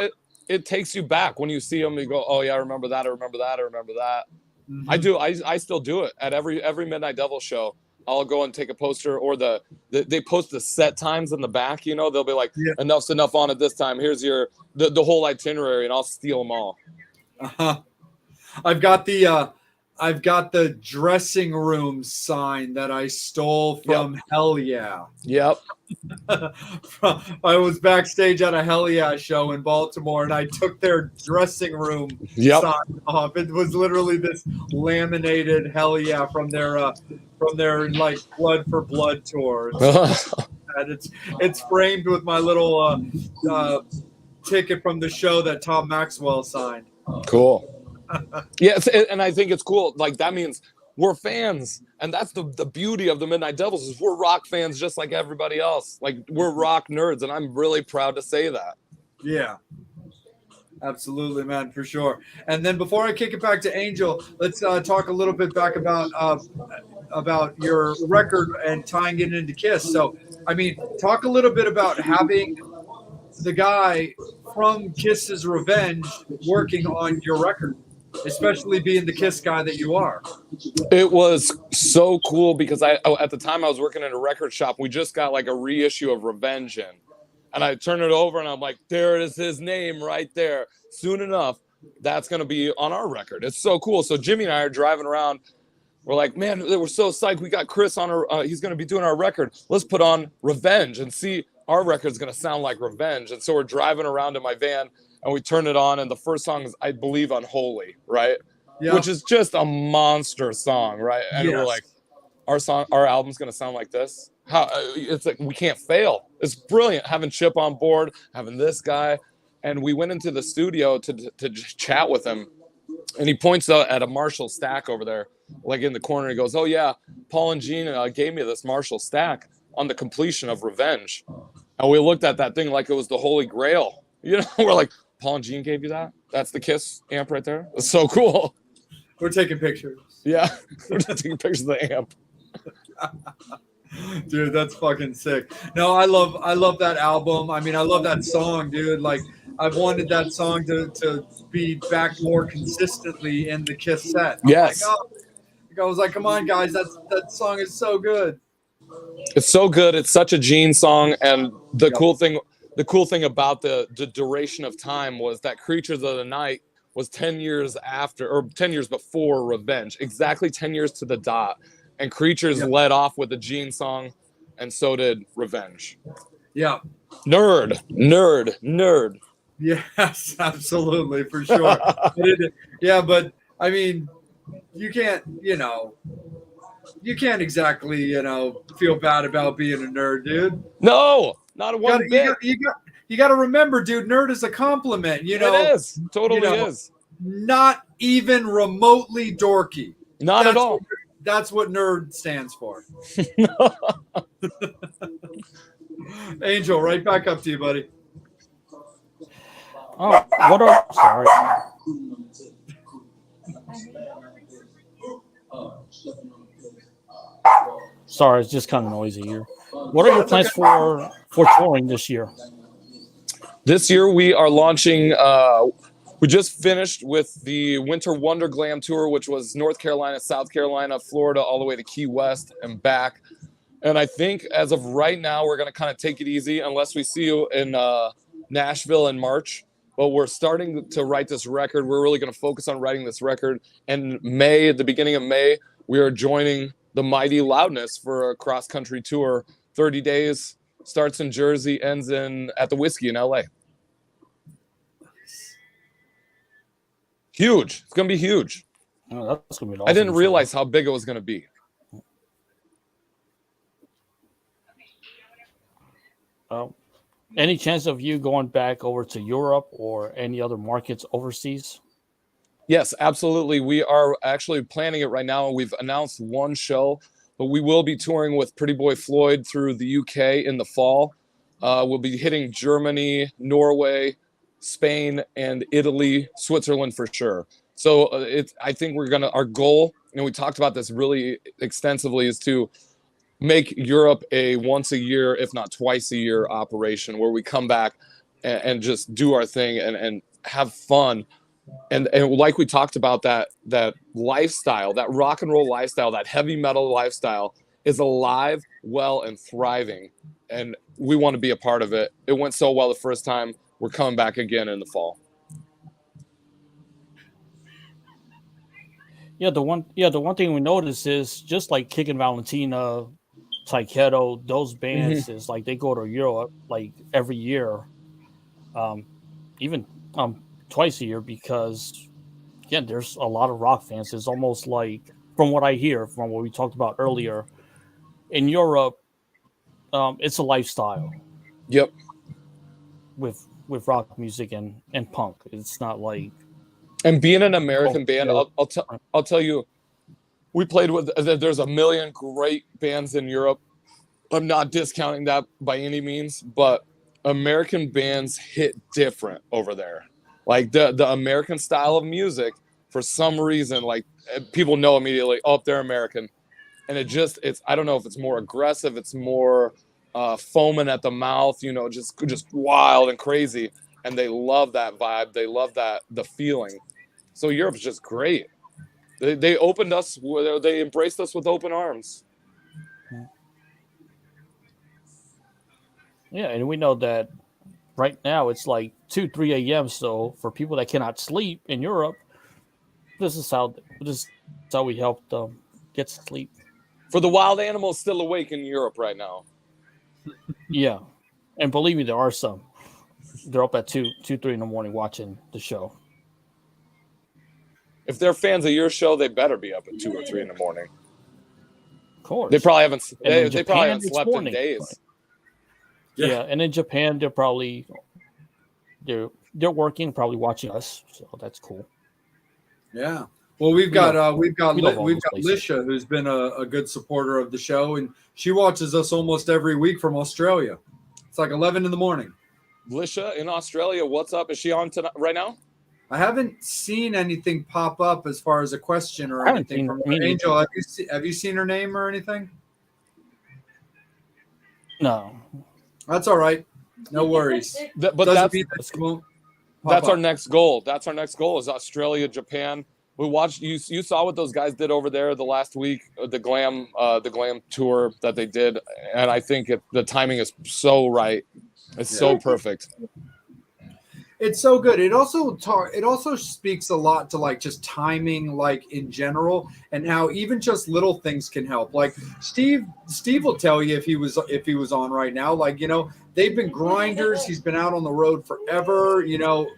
It takes you back when you see them. You go, "Oh yeah, I remember that. I remember that. I remember that." Mm-hmm. I do. I still do it at every Midnight Devil show. I'll go and take a poster, or they post the set times in the back. You know, they'll be like, "Enough's enough on it this time. Here's the whole itinerary," and I'll steal them all. I've got the dressing room sign that I stole from Hell Yeah. Yep. I was backstage at a Hell Yeah show in Baltimore, and I took their dressing room sign off. It was literally this laminated Hell Yeah from their like Blood for Blood tour. And it's framed with my little ticket from the show that Tom Maxwell signed. Cool. Yes, and I think it's cool. Like, that means we're fans, and that's the beauty of the Midnight Devils is we're rock fans just like everybody else. Like, we're rock nerds, and I'm really proud to say that. Yeah, absolutely, man, for sure. And then before I kick it back to Angel, let's talk a little bit back about your record and tying it into Kiss. So, I mean, talk a little bit about having the guy from Kiss's Revenge working on your record, especially being the Kiss guy that you are. It was so cool because at the time I was working in a record shop. We just got like a reissue of Revenge in, and I turn it over and I'm like, there is his name right there. Soon enough, that's going to be on our record. It's so cool. So Jimmy and I are driving around. We're like, man, we're so psyched. We got Chris on he's going to be doing our record. Let's put on Revenge and see our record's going to sound like Revenge. And so we're driving around in my van, and we turn it on, and the first song is, I believe, Unholy, right? Yeah. Which is just a monster song, right? And we're like, our album's going to sound like this? How? It's like, we can't fail. It's brilliant having Chip on board, having this guy. And we went into the studio to chat with him, and he points out at a Marshall stack over there, like in the corner. He goes, "Oh yeah, Paul and Gene gave me this Marshall stack on the completion of Revenge." And we looked at that thing like it was the Holy Grail. You know, we're like, "Paul and Gene gave you that? That's the Kiss amp right there? It's so cool." We're taking pictures. Yeah, we're taking pictures of the amp. Dude, that's fucking sick. No, I love that album. I mean, I love that song, dude. Like, I've wanted that song to be back more consistently in the Kiss set. Yes. I was like, come on, guys, that song is so good. It's so good. It's such a Gene song, and the cool thing about the duration of time was that Creatures of the Night was 10 years after, or 10 years before Revenge, exactly 10 years to the dot. And Creatures led off with a Gene song, and so did Revenge. Yeah. Nerd. Yes, absolutely, for sure. Yeah, but I mean, you can't, you can't exactly, feel bad about being a nerd, dude. No, not one bit. You got to remember, dude, nerd is a compliment, It is. Totally is. Not even remotely dorky. Not at all. That's what nerd stands for. Angel, right back up to you, buddy. Oh, what are sorry. Sorry, it's just kind of noisy here. What are your plans for touring this year? This year we are launching. We just finished with the Winter Wonder Glam Tour, which was North Carolina, South Carolina, Florida, all the way to Key West and back. And I think as of right now, we're going to kind of take it easy unless we see you in Nashville in March. But we're starting to write this record. We're really going to focus on writing this record. And May, at the beginning of May, we are joining the Mighty Loudness for a cross-country tour. 30 days, starts in Jersey, ends at the Whiskey in LA. Huge. It's going to be huge. Oh, that's going to be awesome. I didn't realize how big it was going to be. Any chance of you going back over to Europe or any other markets overseas? Yes, absolutely. We are actually planning it right now. We've announced one show, but we will be touring with Pretty Boy Floyd through the UK in the fall. We'll be hitting Germany, Norway, Spain, and Italy, Switzerland for sure. So I think our goal, and we talked about this really extensively, is to make Europe a once a year, if not twice a year operation where we come back and just do our thing and have fun. And like we talked about, that lifestyle, that rock and roll lifestyle, that heavy metal lifestyle is alive, well, and thriving. And we want to be a part of it. It went so well the first time. We're coming back again in the fall. Yeah, the one thing we noticed is just like Kick and Valentina, Taiketo, those bands is like they go to Europe like every year, even twice a year, because again, there's a lot of rock fans. It's almost like, from what I hear, from what we talked about earlier, in Europe, it's a lifestyle. Yep. With rock music and punk, it's not like. And being an American band, I'll tell you, we played with. There's a million great bands in Europe. I'm not discounting that by any means, but American bands hit different over there. Like the American style of music, for some reason, like people know immediately, oh, they're American, and it's I don't know if it's more aggressive, it's more foaming at the mouth, just wild and crazy, and they love that vibe, they love the feeling. So Europe's just great. They opened us, they embraced us with open arms. Yeah, and we know that right now it's like 2-3 a.m. So for people that cannot sleep in Europe, this is how we help them get sleep. For the wild animals still awake in Europe right now. Yeah, and believe me, there are some. They're up at 3 in the morning watching the show. If they're fans of your show, they better be up at 2 or 3 in the morning. Of course. They probably haven't slept in days. Yeah, and in Japan, they're working, probably watching us, so that's cool. Yeah. Well, we've got Lisha, who's been a good supporter of the show, and she watches us almost every week from Australia. It's like 11 in the morning. Lisha in Australia, what's up? Is she on tonight right now? I haven't seen anything pop up as far as a question or anything from her. Angel. Have you seen her name or anything? No. That's all right. No worries. That's our next goal. That's our next goal is Australia, Japan. We watched. You saw what those guys did over there the last week, the glam tour that they did, and I think the timing is so right. It's so perfect. It's so good. It also speaks a lot to like just timing, like in general, and how even just little things can help. Like Steve will tell you if he was on right now. Like they've been grinders. He's been out on the road forever.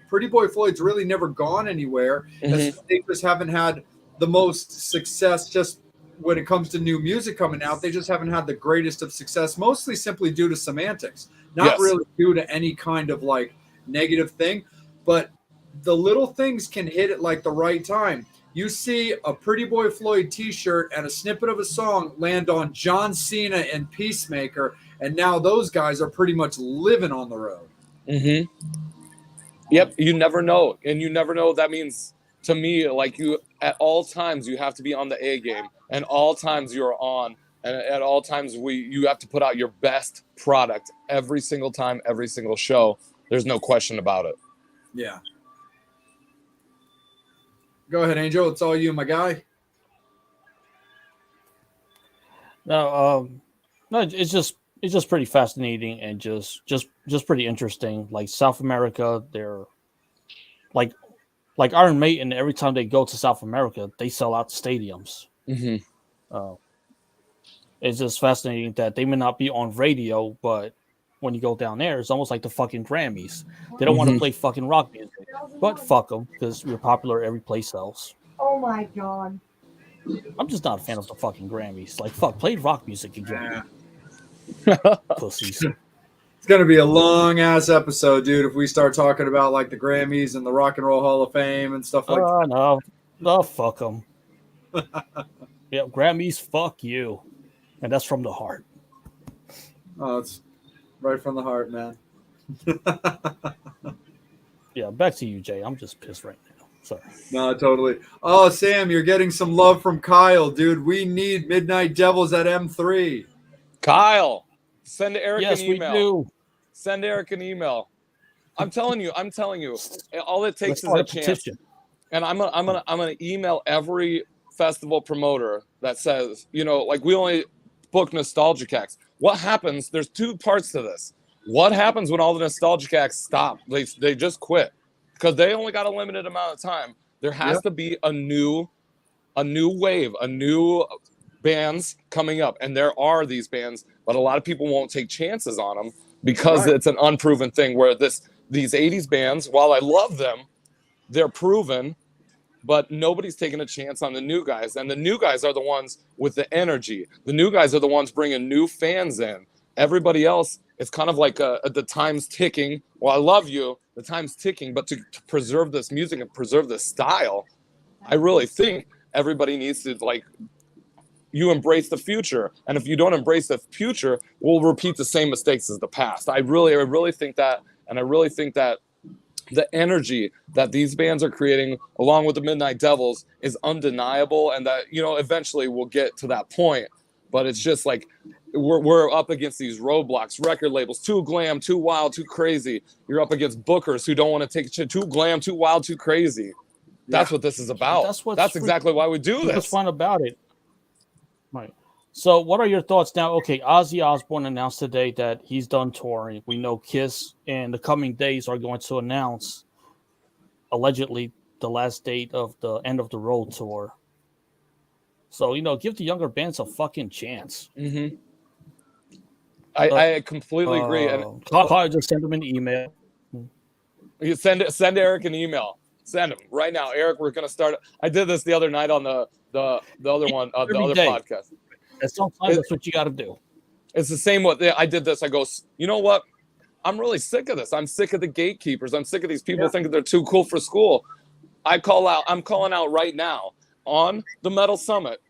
Pretty Boy Floyd's really never gone anywhere. They just haven't had the most success just when it comes to new music coming out. They just haven't had the greatest of success, mostly simply due to semantics, not really due to any kind of like negative thing, but the little things can hit at like the right time. You see a Pretty Boy Floyd t-shirt and a snippet of a song land on John Cena and Peacemaker, and now those guys are pretty much living on the road. Mm-hmm. Yep, you never know. And you never know. That means, to me, like, you at all times you have to be on the A game, and all times you're on, and at all times you have to put out your best product every single time, every single show. There's no question about it. Yeah. Go ahead, Angel. It's all you, my guy. No, it's just pretty fascinating and just pretty interesting. Like South America, they're like Iron Maiden. Every time they go to South America, they sell out stadiums. Mm-hmm. It's just fascinating that they may not be on radio, but when you go down there, it's almost like the fucking Grammys. They don't want to play fucking rock music, but fuck them, because we're popular every place else. Oh my god. I'm just not a fan of the fucking Grammys. Like, fuck, play rock music again. Pussies. It's going to be a long ass episode, dude, if we start talking about like the Grammys and the Rock and Roll Hall of Fame and stuff like that. No, fuck them. Yeah, Grammys, fuck you. And that's from the heart. Oh, it's right from the heart, man. Yeah, back to you, Jay. I'm just pissed right now. Sorry. No, totally. Oh, Sam, you're getting some love from Kyle, dude. We need Midnight Devils at M3. Kyle, send Eric an email. Yes, we do. Send Eric an email. I'm telling you. All it takes is a chance. Petition. And I'm gonna email every festival promoter that says, like, we only book nostalgic acts. What happens? There's two parts to this. What happens when all the nostalgic acts stop? They just quit because they only got a limited amount of time. There has to be a new wave, a new bands coming up, and there are these bands, but a lot of people won't take chances on them because it's an unproven thing. Where these 80s bands, while I love them, they're proven. But nobody's taking a chance on the new guys. And the new guys are the ones with the energy. The new guys are the ones bringing new fans in. Everybody else, it's kind of like the time's ticking. Well, I love you. The time's ticking. But to preserve this music and preserve this style, I really think everybody needs to, like, you embrace the future. And if you don't embrace the future, we'll repeat the same mistakes as the past. I really think that. And I really think that the energy that these bands are creating along with the Midnight Devils is undeniable, and that, eventually we'll get to that point. But it's just like we're up against these roadblocks, record labels, too glam, too wild, too crazy. You're up against bookers who don't want to take shit, too glam, too wild, too crazy. That's what this is about. That's exactly why we do this. What's fun about it. Right. So what are your thoughts now? Okay, Ozzy Osbourne announced today that he's done touring. We know Kiss in the coming days are going to announce, allegedly, the last date of the End of the Road tour. So, give the younger bands a fucking chance. Mm-hmm. I completely agree. And I'll just send them an email. You send Eric an email. Send him right now. Eric, we're going to start. I did this the other night on the other one, the other podcast. Sometimes that's what you got to do. It's the same what I did this. I go, you know what? I'm really sick of this. I'm sick of the gatekeepers. I'm sick of these people thinking they're too cool for school. I'm calling out right now on the Metal Summit.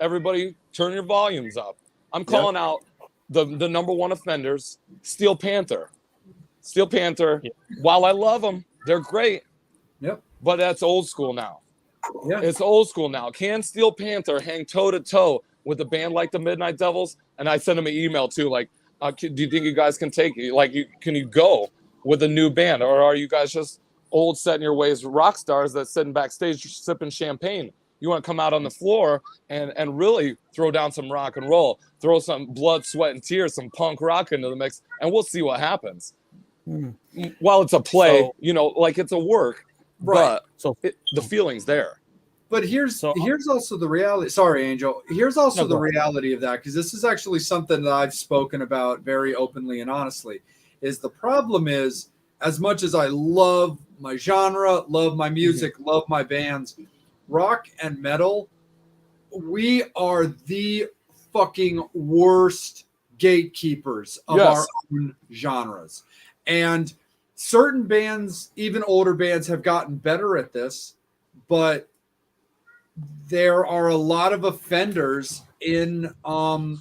Everybody turn your volumes up. I'm calling out the number one offenders, Steel Panther. Steel Panther, while I love them, they're great. Yep. But that's old school now. Yeah. It's old school now. Can Steel Panther hang toe to toe with a band like the Midnight Devils? And I sent him an email too, like, do you think you guys can take it? Like, can you go with a new band, or are you guys just old, set in your ways rock stars that's sitting backstage sipping champagne? You want to come out on the floor and really throw down some rock and roll, throw some blood, sweat, and tears, some punk rock into the mix, and we'll see what happens. While it's a play, like it's a work, but the feeling's there. But here's also the reality. Sorry, Angel. Here's also the reality of that, because this is actually something that I've spoken about very openly and honestly. Is the problem is, as much as I love my genre, love my music, love my bands, rock and metal, we are the fucking worst gatekeepers of Yes. our own genres. And certain bands, even older bands, have gotten better at this, but there are a lot of offenders in our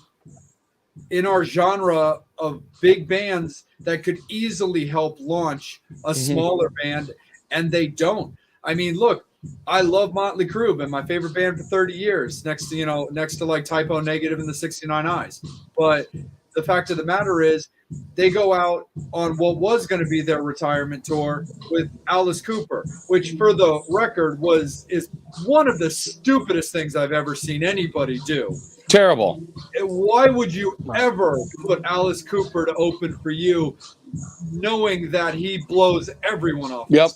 genre of big bands that could easily help launch a smaller band, and they don't. I mean, look, I love Motley Crue, been my favorite band for 30 years, next to like Typo Negative and the 69 Eyes. But the fact of the matter is, they go out on what was going to be their retirement tour with Alice Cooper, which, for the record, is one of the stupidest things I've ever seen anybody do. Terrible. Why would you ever put Alice Cooper to open for you, knowing that he blows everyone off? Yep.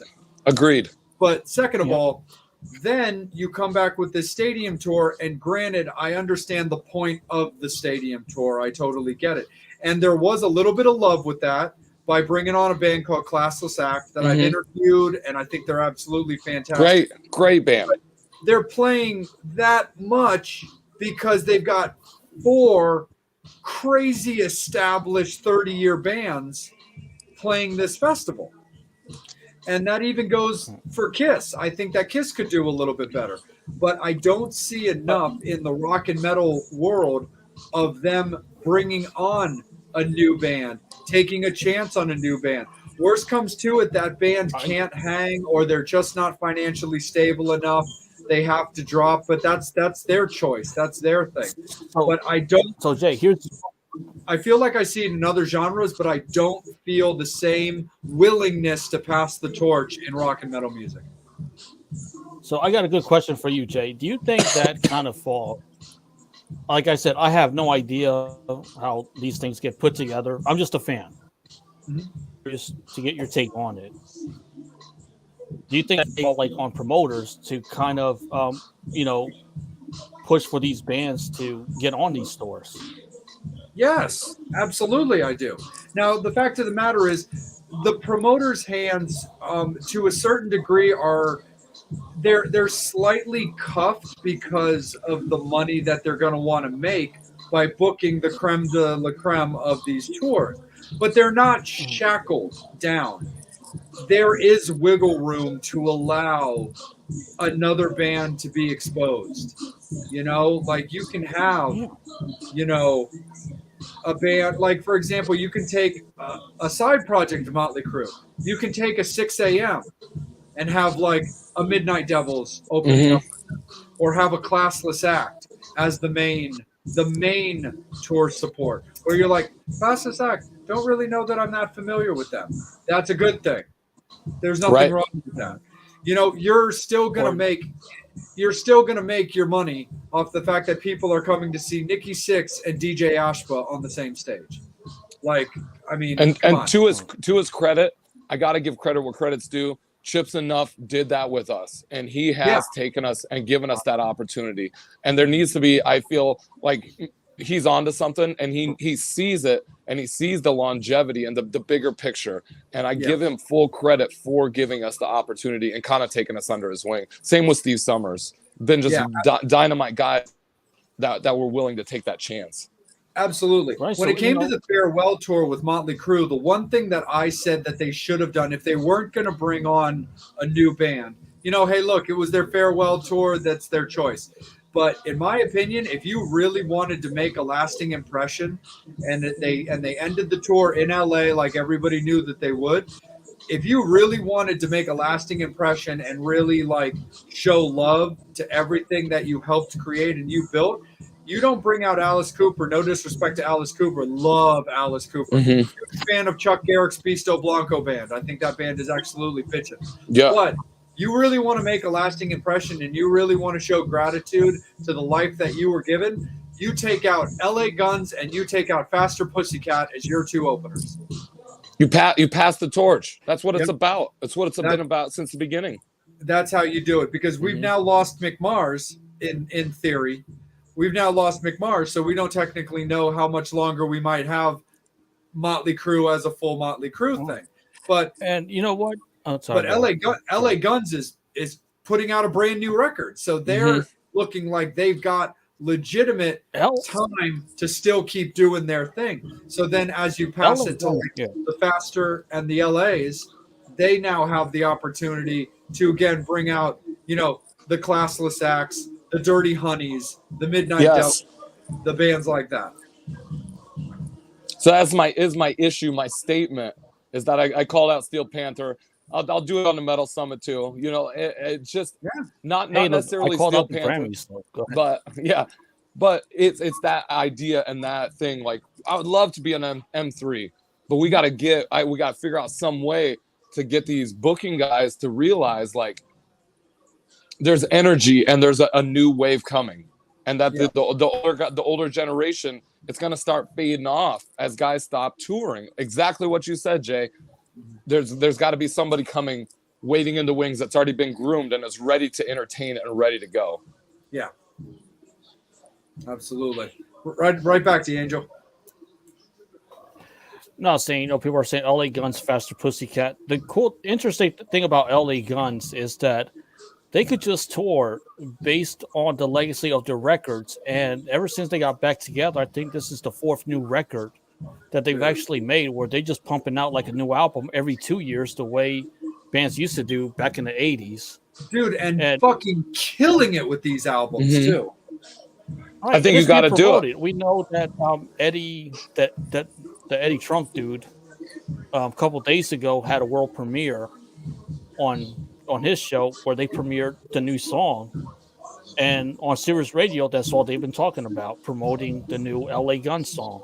Agreed. But second of all, then you come back with this stadium tour, and granted, I understand the point of the stadium tour. I totally get it. And there was a little bit of love with that by bringing on a band called Classless Act that I've interviewed, and I think they're absolutely fantastic. Great band. But they're playing that much because they've got 4 crazy established 30-year bands playing this festival. And that even goes for Kiss. I think that Kiss could do a little bit better. But I don't see enough in the rock and metal world of them bringing on a new band, taking a chance on a new band. Worst comes to it, that band can't hang, or they're just not financially stable enough. They have to drop, but that's their choice. That's their thing. But I don't. So Jay, I feel like I see it in other genres, but I don't feel the same willingness to pass the torch in rock and metal music. So I got a good question for you, Jay. Do you think that kind of fall? Like I said, I have no idea how these things get put together. I'm just a fan. Just to get your take on it. Do you think that they fall like on promoters to kind of, push for these bands to get on these tours? Yes, absolutely, I do. Now, the fact of the matter is, the promoters' hands, to a certain degree, they're slightly cuffed because of the money that they're going to want to make by booking the creme de la creme of these tours. But they're not shackled down. There is wiggle room to allow another band to be exposed. Like you can have, a band, like, for example, you can take a side project of Motley Crue. You can take a 6 a.m. and have like a Midnight Devils opening up, or have a Classless Act as the main tour support, where you're like, Classless Act, don't really know that I'm not familiar with them. That's a good thing. There's nothing wrong with that. You're still gonna make your money off the fact that people are coming to see Nikki Sixx and DJ Ashba on the same stage. Like, I mean, and to his credit, I got to give credit where credit's due. Chips Enough did that with us, and he has taken us and given us that opportunity. And there needs to be, I feel like he's onto something, and he sees it, and he sees the longevity and the bigger picture. And I give him full credit for giving us the opportunity and kind of taking us under his wing. Same with Steve Summers. Been just dynamite guys that were willing to take that chance. Absolutely. Right, when it came to the farewell tour with Motley Crue, the one thing that I said that they should have done if they weren't going to bring on a new band, hey, look, it was their farewell tour. That's their choice. But in my opinion, if you really wanted to make a lasting impression, and they ended the tour in LA like everybody knew that they would, if you really wanted to make a lasting impression and really like show love to everything that you helped create and you built, you don't bring out Alice Cooper. No disrespect to Alice Cooper. Love Alice Cooper. Huge fan of Chuck Garrick's Beasto Blanco band. I think that band is absolutely pitching. Yeah. But you really want to make a lasting impression and you really want to show gratitude to the life that you were given, you take out LA Guns and you take out Faster Pussycat as your 2 openers. You pass the torch. That's what it's about. That's what it's been about since the beginning. That's how you do it, because we've now lost Mick Mars in theory. We've now lost Mick Mars, so we don't technically know how much longer we might have Motley Crue as a full Motley Crue thing. But and you know what? Oh, sorry, but LA Guns is putting out a brand new record. So they're looking like they've got legitimate time to still keep doing their thing. So then as you pass it to the Faster and the LAs, they now have the opportunity to again bring out, you know, the Classless Acts, the Dirty Honeys, the Midnight Devil, the bands like that. So that's my issue. My statement is that I called out Steel Panther. I'll do it on the Metal Summit too. You know, it's just not necessarily Steel Panther, but but it's that idea and that thing. Like I would love to be an M3, but we got to figure out some way to get these booking guys to realize like there's energy and there's a new wave coming, and that the older generation, it's going to start fading off as guys stop touring. Exactly what you said, Jay. There's got to be somebody coming, waiting in the wings that's already been groomed and is ready to entertain and ready to go. Yeah, absolutely. Right back to you, Angel. No, saying, you know, people are saying LA Guns, Faster Pussycat. The cool, interesting thing about LA Guns is that they could just tour based on the legacy of their records. And ever since they got back together, I think this is the 4th new record that they've actually made, where they just pumping out like a new album every 2 years, the way bands used to do back in the 80s. Dude, and fucking killing it with these albums too. Right, I think you got to do it. We know that Eddie, the Eddie Trunk dude, a couple days ago had a world premiere on his show where they premiered the new song, and on Sirius Radio, that's all they've been talking about, promoting the new LA Guns song.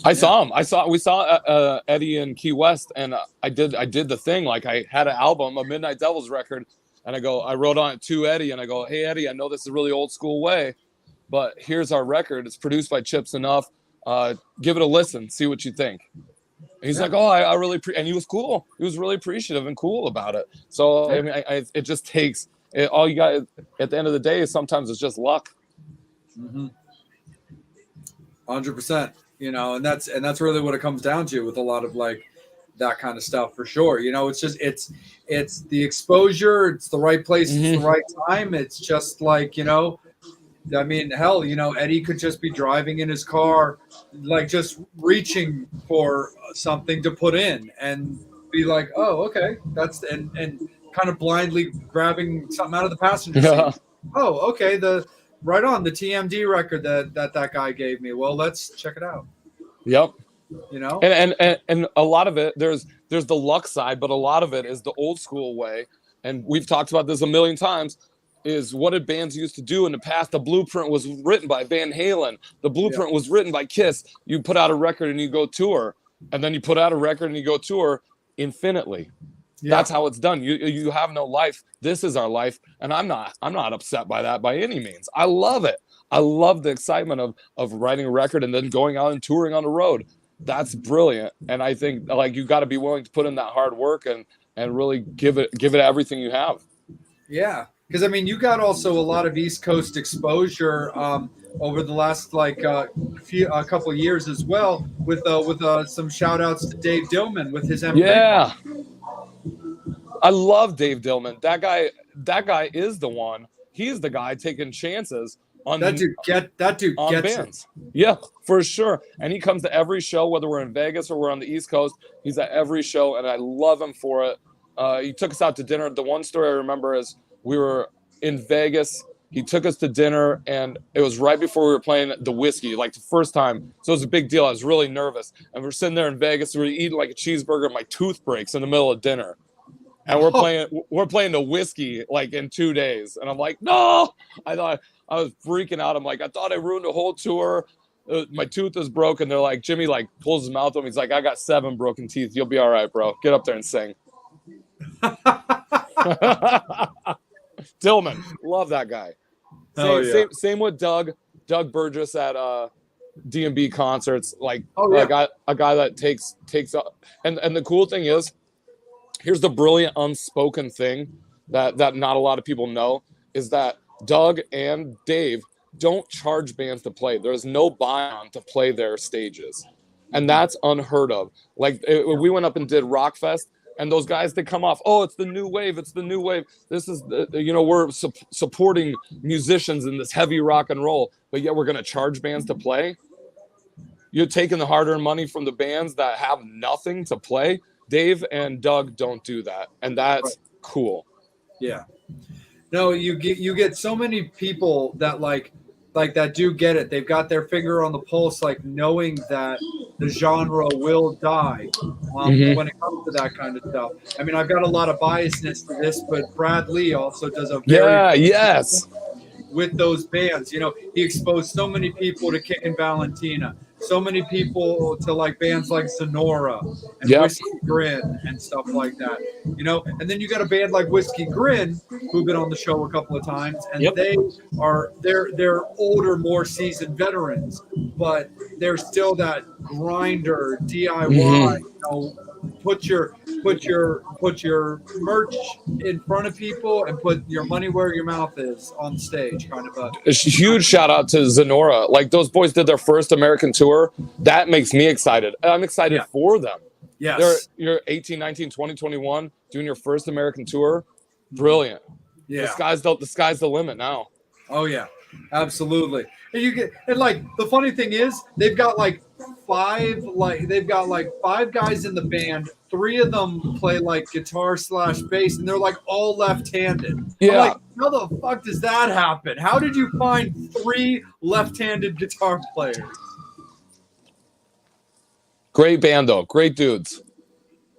I saw him. We saw Eddie in Key West, and I did the thing. Like I had an album, a Midnight Devils record, and I wrote on it to Eddie, and I go, "Hey Eddie, I know this is really old school way, but here's our record. It's produced by Chips Enough. Give it a listen, see what you think." And he's like, "Oh, I really," and he was cool. He was really appreciative and cool about it. So I mean, it just takes all you got at the end of the day. Sometimes it's just luck. 100%. You know, and that's really what it comes down to with a lot of like that kind of stuff for sure. You know, it's just it's the exposure, it's the right place, it's the right time. It's just like, you know, I mean, hell, you know, Eddie could just be driving in his car, like just reaching for something to put in and be like, oh, okay, that's and kind of blindly grabbing something out of the passenger seat. Oh, okay, right on the TMD record that guy gave me. Well, let's check it out. Yep. You know, and a lot of it, there's the luck side, but a lot of it is the old school way. And we've talked about this a million times. Is what did bands used to do in the past? The blueprint was written by Van Halen. The blueprint was written by Kiss. You put out a record and you go tour, and then you put out a record and you go tour infinitely. Yeah. That's how it's done. You have no life. This is our life, and I'm not upset by that by any means. I love it. I love the excitement of writing a record and then going out and touring on the road. That's brilliant, and I think like you got to be willing to put in that hard work and really give it everything you have. Yeah. Because I mean, you got also a lot of East Coast exposure over the last a couple of years as well, with some shout outs to Dave Dillman with his MP. Yeah, I love Dave Dillman. That guy is the one. He's the guy taking chances on that dude. That dude on gets bands. It. Yeah, for sure. And he comes to every show, whether we're in Vegas or we're on the East Coast. He's at every show, and I love him for it. He took us out to dinner. The one story I remember is we were in Vegas. He took us to dinner, and it was right before we were playing the Whiskey, like the first time. So it was a big deal. I was really nervous. And we're sitting there in Vegas. We're eating like a cheeseburger. My tooth breaks in the middle of dinner. And we're playing the Whiskey like in 2 days. And I'm like, no! I thought I was freaking out. I'm like, I thought I ruined the whole tour. My tooth is broken. They're like, Jimmy like pulls his mouth open. He's like, I got 7 broken teeth. You'll be all right, bro. Get up there and sing. Dillman, love that guy. Same with Doug Burgess at D&B concerts. Like a guy that takes up. And the cool thing is, here's the brilliant unspoken thing that not a lot of people know is that Doug and Dave don't charge bands to play. There's no buy-on to play their stages, and that's unheard of. Like we went up and did Rockfest. And those guys that come off, oh, it's the new wave. It's the new wave. This is, we're supporting musicians in this heavy rock and roll, but yet we're going to charge bands to play. You're taking the hard-earned money from the bands that have nothing to play. Dave and Doug don't do that, and that's cool. Yeah. No, you get so many people that like that do get it. They've got their finger on the pulse, like knowing that the genre will die when it comes to that kind of stuff. I mean, I've got a lot of biasness to this, but Brad Lee also does a very with those bands. You know, he exposed so many people to Kickin' Valentina, so many people to like bands like Sonora and Whiskey Grin and stuff like that. You know, and then you got a band like Whiskey Grin who've been on the show a couple of times, and they're older, more seasoned veterans, but they're still that grinder DIY. You know, put your merch in front of people and put your money where your mouth is on stage, kind of a huge shout out to Zenora. Like, those boys did their first American tour. That makes me excited. I'm excited for them. Yes. You're 18, 19, 20, 21 doing your first American tour. Brilliant. Yeah. The sky's the limit now. Oh yeah. Absolutely. And like the funny thing is they've got like five guys in the band. 3 of them play like guitar / bass, and they're like all left-handed. Yeah. I'm like, how the fuck does that happen? How did you find 3 left-handed guitar players? Great band though. Great dudes.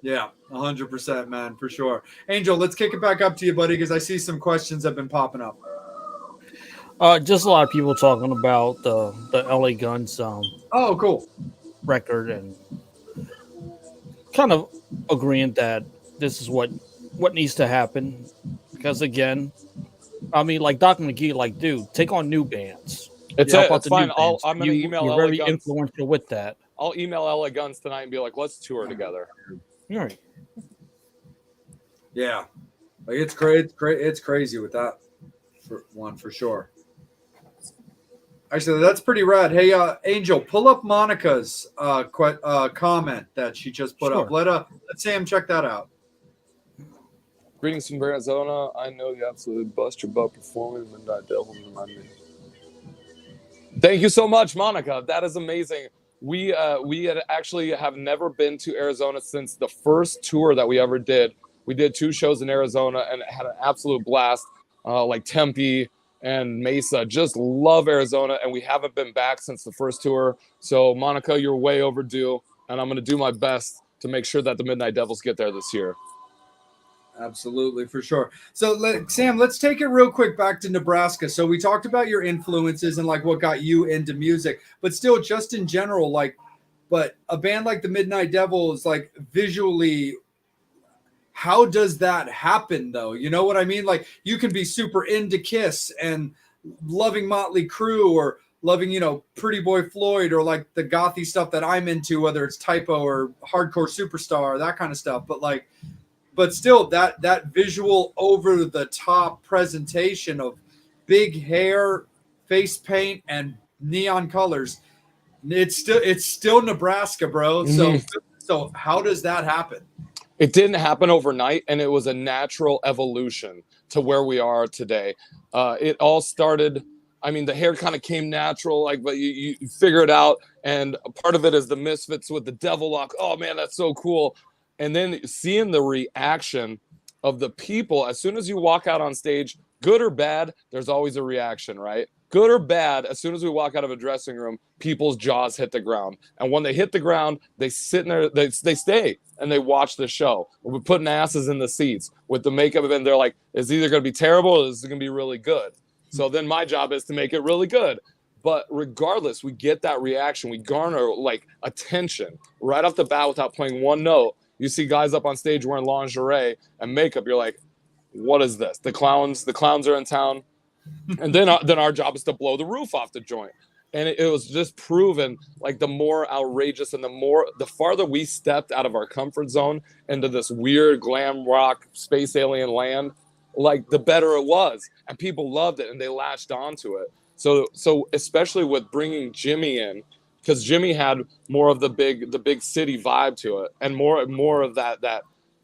Yeah, 100%, man, for sure. Angel, let's kick it back up to you, buddy, because I see some questions have been popping up. Just a lot of people talking about the LA Guns cool record, and kind of agreeing that this is what needs to happen, because again, I mean, like Doc McGee, like, dude, take on new bands. It's fine. I'm gonna email you're LA very Guns. Influential with that. I'll email LA Guns tonight and be like, let's tour together. All right. Yeah, like it's crazy with that for sure. Actually, that's pretty rad. Hey, Angel, pull up Monica's comment that she just put up. Let Sam check that out. Greetings from Arizona. I know you absolutely bust your butt performing Midnight Devils. Remind me. Thank you so much, Monica. That is amazing. We had actually have never been to Arizona since the first tour that we ever did. We did 2 shows in Arizona and had an absolute blast, like Tempe and Mesa. Just love Arizona, and we haven't been back since the first tour. So, Monica, you're way overdue, and I'm going to do my best to make sure that the Midnight Devils get there this year. Absolutely, for sure. So, Sam, let's take it real quick back to Nebraska. So we talked about your influences and like what got you into music, but still, just in general, like, but a band like the Midnight Devils, like visually, how does that happen though? You know what I mean? Like, you can be super into Kiss and loving Motley Crue, or loving, Pretty Boy Floyd, or like the gothy stuff that I'm into, whether it's Typo or Hardcore Superstar, that kind of stuff. But still, that visual over the top presentation of big hair, face paint, and neon colors, it's still Nebraska, bro. Mm-hmm. So how does that happen? It didn't happen overnight, and it was a natural evolution to where we are today. It all started, I mean, the hair kind of came natural, but you figure it out, and part of it is the Misfits with the devil lock. Oh, man, that's so cool. And then seeing the reaction of the people, as soon as you walk out on stage, good or bad, there's always a reaction, right? Good or bad, as soon as we walk out of a dressing room, people's jaws hit the ground. And when they hit the ground, they sit in there, they stay, and they watch the show. We're putting asses in the seats with the makeup, and they're like, it's either going to be terrible or it's going to be really good. So then my job is to make it really good. But regardless, we get that reaction. We garner, attention right off the bat without playing one note. You see guys up on stage wearing lingerie and makeup. You're like, what is this? The clowns are in town. And then our job is to blow the roof off the joint. And it was just proven, the more outrageous and the farther we stepped out of our comfort zone into this weird glam rock space alien land, the better it was. And people loved it and they latched onto it. So especially with bringing Jimmy in, because Jimmy had more of the big city vibe to it, and more of that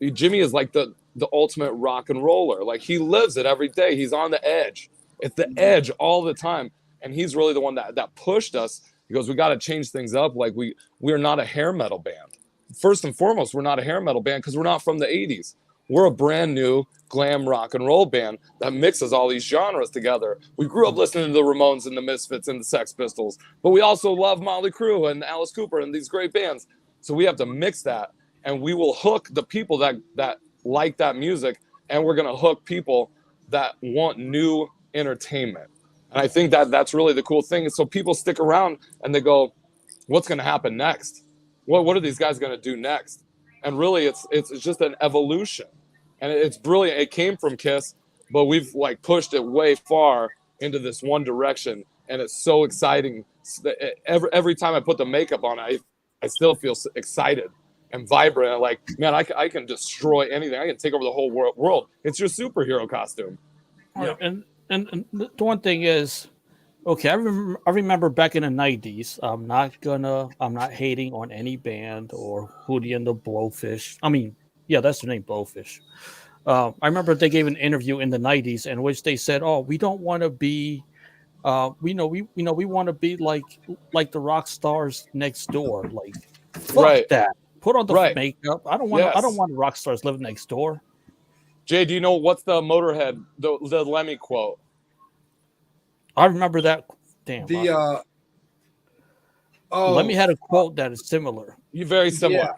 Jimmy is like the ultimate rock and roller. Like, he lives it every day. He's on the edge. It's the edge all the time. And he's really the one that pushed us. He goes, we got to change things up. Like, we are not a hair metal band. First and foremost, we're not a hair metal band because we're not from the 80s. We're a brand new glam rock and roll band that mixes all these genres together. We grew up listening to the Ramones and the Misfits and the Sex Pistols, but we also love Motley Crue and Alice Cooper and these great bands. So we have to mix that, and we will hook the people that like that music, and we're going to hook people that want new entertainment. And I think that's really the cool thing. So people stick around and they go, what's going to happen next? What are these guys going to do next? And really, it's just an evolution. And it's brilliant. It came from Kiss, but we've like pushed it way far into this one direction. And it's so exciting. Every time I put the makeup on, I still feel excited and vibrant. Like, man, I can destroy anything. I can take over the whole world. It's your superhero costume. Yeah. And the one thing is, okay, I remember back in the 90s, I'm not hating on any band or Hootie and the Blowfish. I mean, yeah, that's the name, Blowfish. I remember they gave an interview in the 90s in which they said, "Oh, we don't want to be, we want to be like the rock stars next door. Like, fuck that. Put on the makeup. I don't want rock stars living next door." Jay, do you know what's the Motorhead, the Lemmy quote? I remember that. Damn. Lemmy had a quote that is similar. You're very similar. Yeah.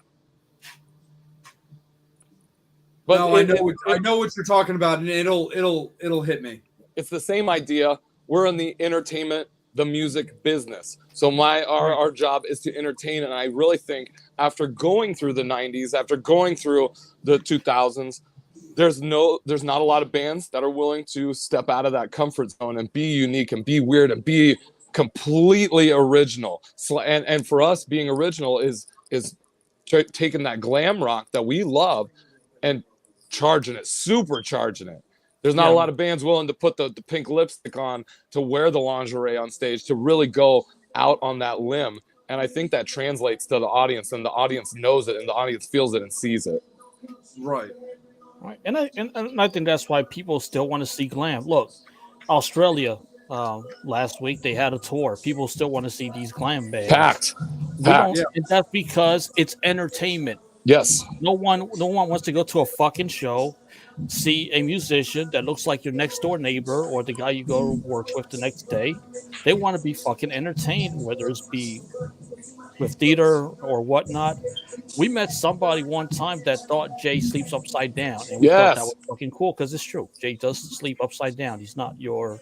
But no, I know what you're talking about, and it'll hit me. It's the same idea. We're in the entertainment, the music business. So our job is to entertain, and I really think after going through the 90s, after going through the 2000s, there's not a lot of bands that are willing to step out of that comfort zone and be unique and be weird and be completely original. So, and for us, being original is taking that glam rock that we love and supercharging it. There's not a lot of bands willing to put the pink lipstick on, to wear the lingerie on stage, to really go out on that limb. And I think that translates to the audience, and the audience knows it, and the audience feels it and sees it. Right. Right. And I think that's why people still want to see glam. Look, Australia, last week they had a tour. People still want to see these glam bands. Packed. And that's because it's entertainment. Yes. No one wants to go to a fucking show, see a musician that looks like your next door neighbor or the guy you go to work with the next day. They want to be fucking entertained, whether it's be with theater or whatnot. We met somebody one time that thought Jay sleeps upside down, and we thought that was fucking cool because it's true. Jay does sleep upside down. He's not your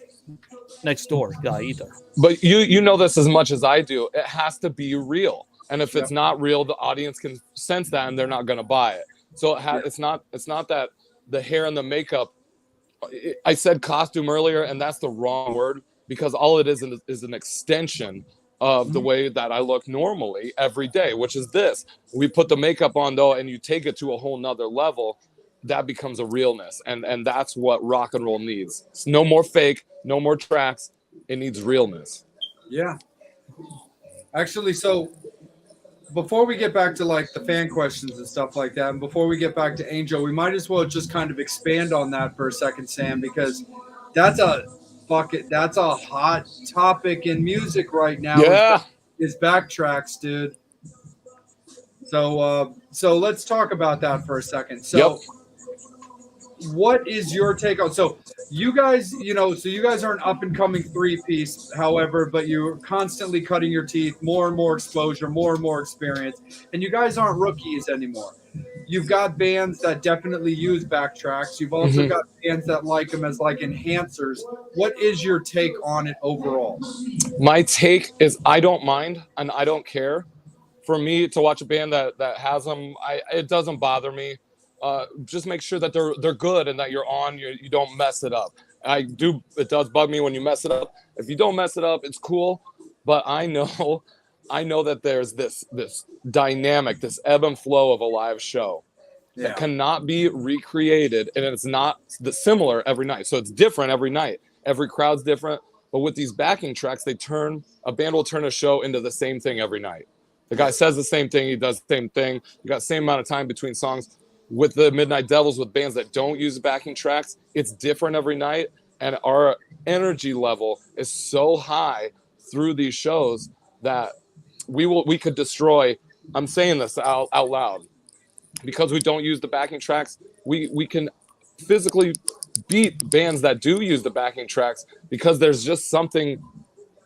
next door guy either. But you know this as much as I do. It has to be real. And if it's not real, the audience can sense that, and they're not going to buy it. So it's not that the hair and the makeup. I said costume earlier, and that's the wrong word, because all it is an extension of the way that I look normally every day, which is this. We put the makeup on, though, and you take it to a whole nother level. That becomes a realness, and that's what rock and roll needs. It's no more fake, no more tracks. It needs realness. Yeah. Actually, so before we get back to like the fan questions and stuff like that, and before we get back to Angel, we might as well just kind of expand on that for a second, Sam, because that's a hot topic in music right now. Yeah, is backtracks, dude. So let's talk about that for a second. So what is your take on? So you guys, you guys are an up and coming 3-piece, however, but you're constantly cutting your teeth, more and more exposure, more and more experience, and you guys aren't rookies anymore. You've got bands that definitely use backtracks. You've also got bands that like them as like enhancers. What is your take on it overall? My take is I don't mind and I don't care. For me to watch a band that has them, it doesn't bother me. Just make sure that they're good and that you don't mess it up. It does bug me when you mess it up. If you don't mess it up, it's cool. But I know that there's this dynamic, this ebb and flow of a live show that cannot be recreated, and it's not similar every night. So it's different every night. Every crowd's different. But with these backing tracks, a band will turn a show into the same thing every night. The guy says the same thing, he does the same thing. You got the same amount of time between songs. with the Midnight Devils, with bands that don't use backing tracks, it's different every night. And our energy level is so high through these shows that we could destroy. I'm saying this out loud because we don't use the backing tracks. We can physically beat bands that do use the backing tracks because there's just something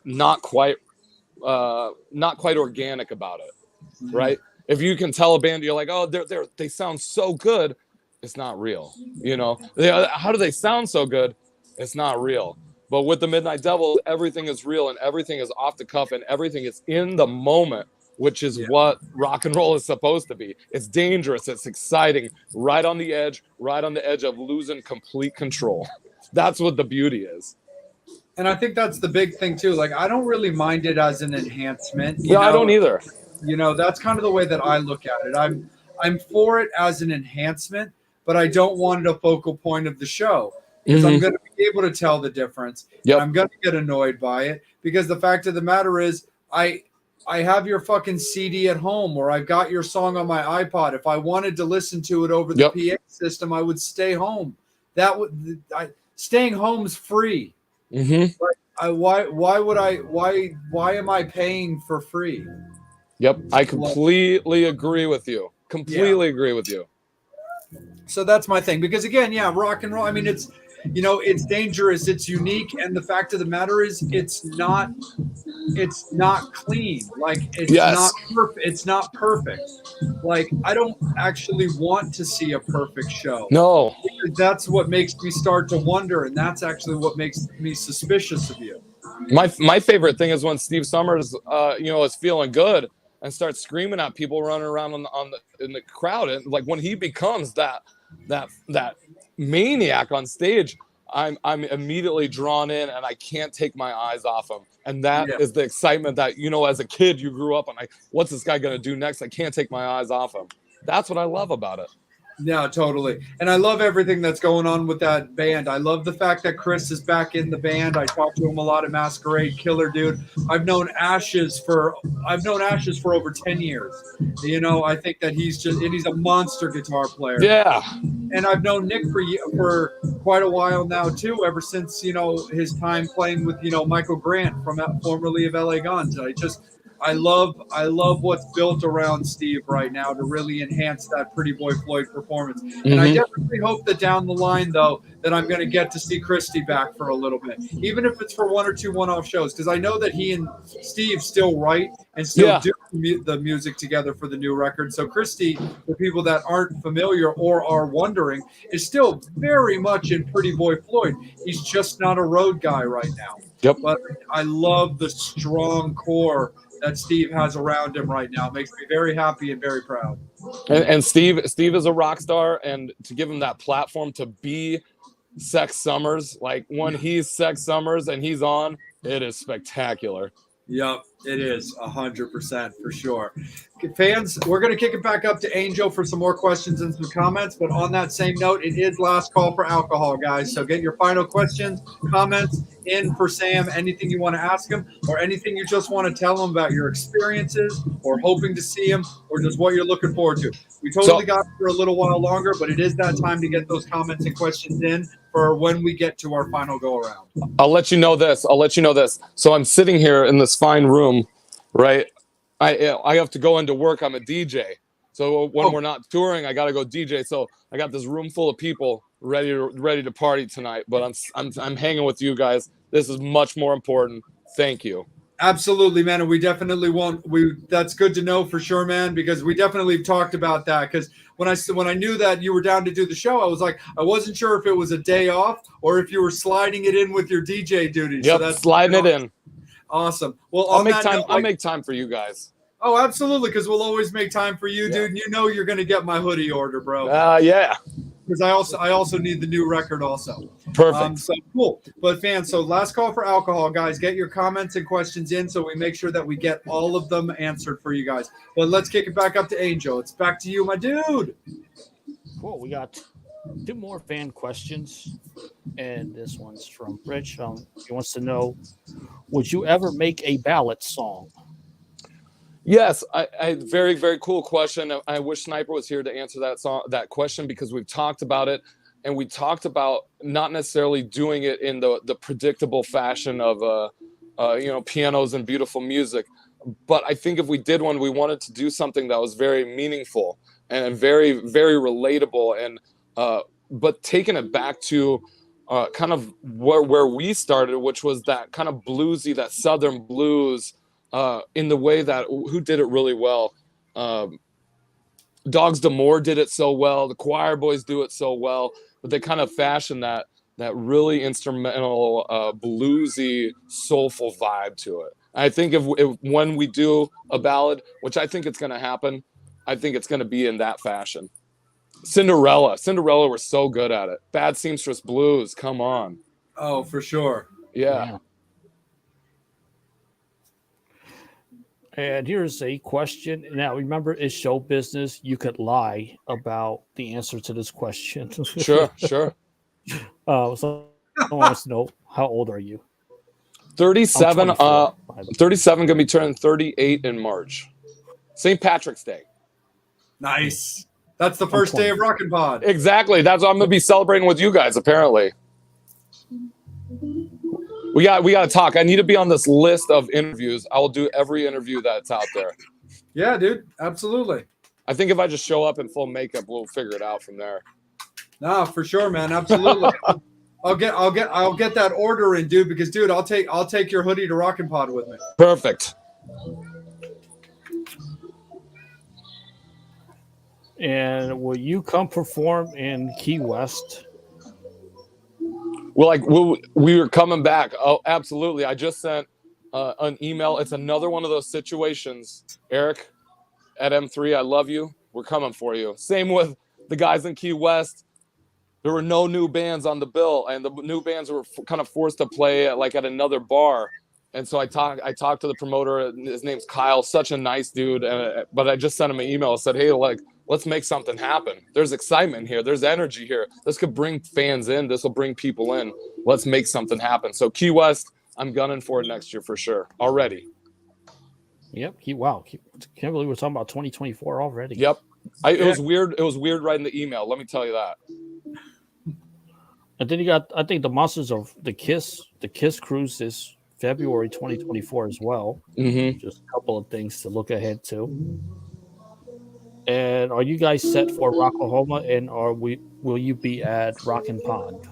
not quite organic about it, right? If you can tell a band, you're like, oh, they sound so good, it's not real. How do they sound so good? It's not real. But with the Midnight Devils, everything is real and everything is off the cuff and everything is in the moment, which is what rock and roll is supposed to be. It's dangerous. It's exciting. Right on the edge of losing complete control. That's what the beauty is. And I think that's the big thing too. Like, I don't really mind it as an enhancement. I don't either. That's kind of the way that I look at it. I'm for it as an enhancement, but I don't want it a focal point of the show. Because I'm going to be able to tell the difference. Yep. I'm going to get annoyed by it because the fact of the matter is I have your fucking CD at home or I've got your song on my iPod. If I wanted to listen to it over the PA system, I would stay home. Staying home's free. Mm-hmm. Why am I paying for free? Yep. I completely agree with you. Agree with you. So that's my thing because again, rock and roll. I mean, it's dangerous, it's unique, and the fact of the matter is it's not clean. Like it's not perfect. Like I don't actually want to see a perfect show. No. Because that's what makes me start to wonder, and that's actually what makes me suspicious of you. My favorite thing is when Steve Summers is feeling good and starts screaming at people running around in the crowd, and like when he becomes that maniac on stage, I'm immediately drawn in and I can't take my eyes off him. And that is the excitement that, as a kid you grew up on. Like, what's this guy going to do next? I can't take my eyes off him. That's what I love about it. Yeah, totally. And I love everything that's going on with that band. I love the fact that Chris is back in the band. I talk to him a lot at Masquerade. Killer dude. I've known Ashes for over 10 years. I think that he's a monster guitar player. Yeah. And I've known Nick for quite a while now too, ever since, his time playing with, Michael Grant formerly of LA Guns. I love what's built around Steve right now to really enhance that Pretty Boy Floyd performance. And I definitely hope that down the line, though, that I'm going to get to see Christy back for a little bit, even if it's for one or two one-off shows, because I know that he and Steve still write and still do the music together for the new record. So Christy, for people that aren't familiar or are wondering, is still very much in Pretty Boy Floyd. He's just not a road guy right now. Yep. But I love the strong core that Steve has around him right now. It makes me very happy and very proud. And Steve is a rock star, and to give him that platform to be Sex Summers, like when he's Sex Summers and he's on, it is spectacular. Yep, it is 100% for sure. Fans, we're going to kick it back up to Angel for some more questions and some comments. But on that same note, it is last call for alcohol, guys. So get your final questions, comments in for Sam. Anything you want to ask him or anything you just want to tell him about your experiences or hoping to see him or just what you're looking forward to. We totally got it for a little while longer, but it is that time to get those comments and questions in for when we get to our final go around. I'll let you know this. So I'm sitting here in this fine room, right? I have to go into work. I'm a DJ. So when we're not touring, I got to go DJ. So I got this room full of people ready to party tonight, but I'm hanging with you guys. This is much more important. Thank you. Absolutely, man. And we definitely won't. That's good to know for sure, man, because we definitely talked about that. Because when I knew that you were down to do the show, I was like, I wasn't sure if it was a day off or if you were sliding it in with your DJ duties. Yep, so sliding it in. Awesome. Well, I'll make time for you guys. Oh, absolutely, because we'll always make time for you, dude. And you know you're gonna get my hoodie order, bro. Yeah. Because I also need the new record also. Perfect. So cool. But fans, so last call for alcohol, guys. Get your comments and questions in so we make sure that we get all of them answered for you guys. But let's kick it back up to Angel. It's back to you, my dude. Cool. We got 2 more fan questions. And this one's from Rich. He wants to know, would you ever make a ballad song? Yes, I very, very cool question. I wish Sniper was here to answer that question, because we've talked about it, and we talked about not necessarily doing it in the predictable fashion of pianos and beautiful music, but I think if we did one, we wanted to do something that was very meaningful and very, very relatable, and but taking it back to kind of where we started, which was that kind of bluesy, that Southern blues. In the way that who did it really well, Dogs D'Amour did it so well, the Choir Boys do it so well, but they kind of fashion that really instrumental, bluesy, soulful vibe to it. I think if when we do a ballad, which I think it's going to happen, I think it's going to be in that fashion. Cinderella were so good at it. Bad Seamstress Blues, come on. Oh, for sure. Yeah. And here's a question. Now, remember, it's show business. You could lie about the answer to this question. Sure. So someone wants to know, how old are you? 37. 37, gonna be turning 38 in March. St. Patrick's Day. Nice. That's the first day of Rockin' Pod. Exactly. That's what I'm gonna be celebrating with you guys, apparently. We got to talk. I need to be on this list of interviews. I will do every interview that's out there. Yeah, dude. Absolutely. I think if I just show up in full makeup, we'll figure it out from there. No, for sure, man. Absolutely. I'll get that order in, dude, because dude, I'll take your hoodie to Rockin' Pod with me. Perfect. And will you come perform in Key West? Well, we were coming back. Oh, absolutely. I just sent an email. It's another one of those situations. Eric at M3, I love you. We're coming for you. Same with the guys in Key West. There were no new bands on the bill, and the new bands were kind of forced to play at another bar. And so I talked to the promoter. His name's Kyle, such a nice dude. But I just sent him an email. I said, hey, let's make something happen. There's excitement here. There's energy here. This could bring fans in. This will bring people in. Let's make something happen. So Key West, I'm gunning for it next year for sure. Already. Yep. Wow. Can't believe we're talking about 2024 already. Yep. It was weird. It was weird writing the email. Let me tell you that. And then you got, I think, the Monsters of the Kiss cruise is February 2024 as well. Mm-hmm. Just a couple of things to look ahead to. And are you guys set for Rocklahoma? And will you be at Rockin' Pond?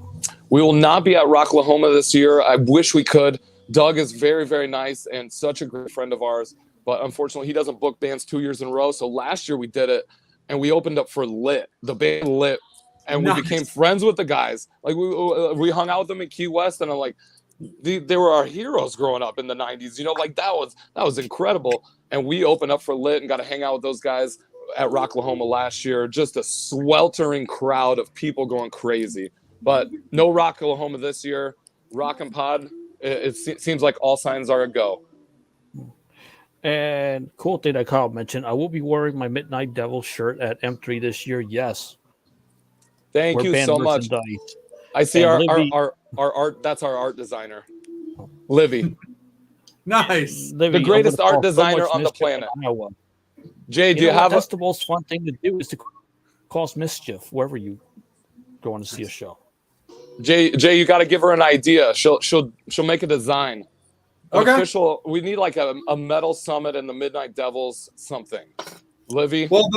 We will not be at Rocklahoma this year. I wish we could. Doug is very, very nice and such a great friend of ours. But unfortunately, he doesn't book bands 2 years in a row. So last year we did it, and we opened up for Lit, the band Lit, and we became friends with the guys. Like we hung out with them in Key West, and I'm like, they were our heroes growing up in the 90s. That was incredible. And we opened up for Lit and got to hang out with those guys at Rocklahoma last year. Just a sweltering crowd of people going crazy. But no Rocklahoma this year. Rockin' Pod, it seems like all signs are a go. And cool thing that Kyle mentioned, I will be wearing my Midnight Devil shirt at M3 this year. Yes. Thank you so much. I see our art. That's our art designer, Livy. Nice. Livy, the greatest art designer on the planet. Jay, do you have that's the most fun thing to do is to cause mischief wherever you going to see a show. Jay, you got to give her an idea. She'll make a design. Okay. Official. We need like a metal summit and the Midnight Devils something. Livy. Well,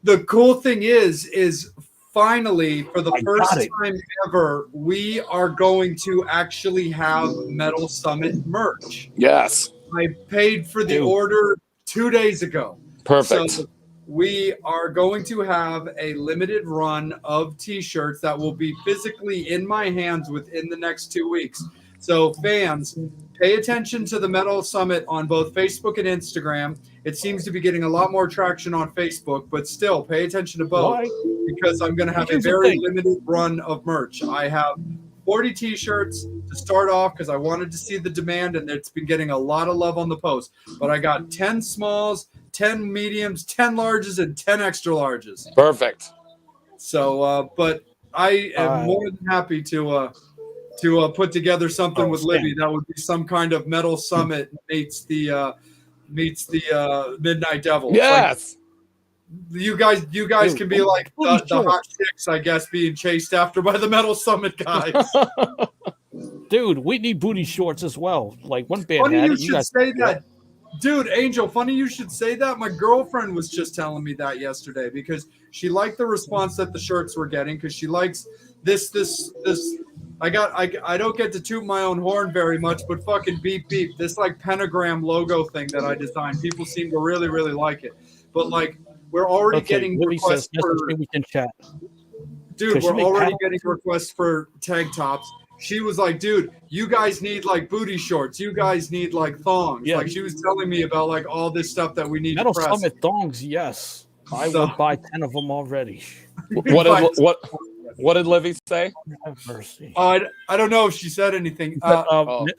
the cool thing is finally, for the first time ever, we are going to actually have Metal Summit merch. Yes. I paid for the order 2 days ago. Perfect. So we are going to have a limited run of T-shirts that will be physically in my hands within the next 2 weeks. So fans, pay attention to the Metal Summit on both Facebook and Instagram. It seems to be getting a lot more traction on Facebook, but still pay attention to both because I'm going to have a very limited run of merch. I have 40 T-shirts to start off because I wanted to see the demand, and it's been getting a lot of love on the post. But I got 10 smalls, 10 mediums, 10 larges, and 10 extra larges. Perfect. So, but I am more than happy to put together something with Libby that would be some kind of Metal Summit meets the meets the Midnight Devil. Yes. Like, you guys can be like the hot chicks, I guess, being chased after by the Metal Summit guys. Dude, we need booty shorts as well. Like one band Funny had you it. should say that. Dude, Angel, funny you should say that. My girlfriend was just telling me that yesterday because she liked the response that the shirts were getting because she likes this. I don't get to toot my own horn very much, but fucking beep beep. This like pentagram logo thing that I designed. People seem to really, really like it. But like we're already getting requests for we can chat. Dude, we're already getting requests for tank tops. She was like, dude, you guys need like booty shorts. You guys need like thongs. Yeah. Like she was telling me about like all this stuff that we need Metal to press. Summit thongs, yes. I would buy 10 of them already. What did Livy say? Have mercy. I don't know if she said anything.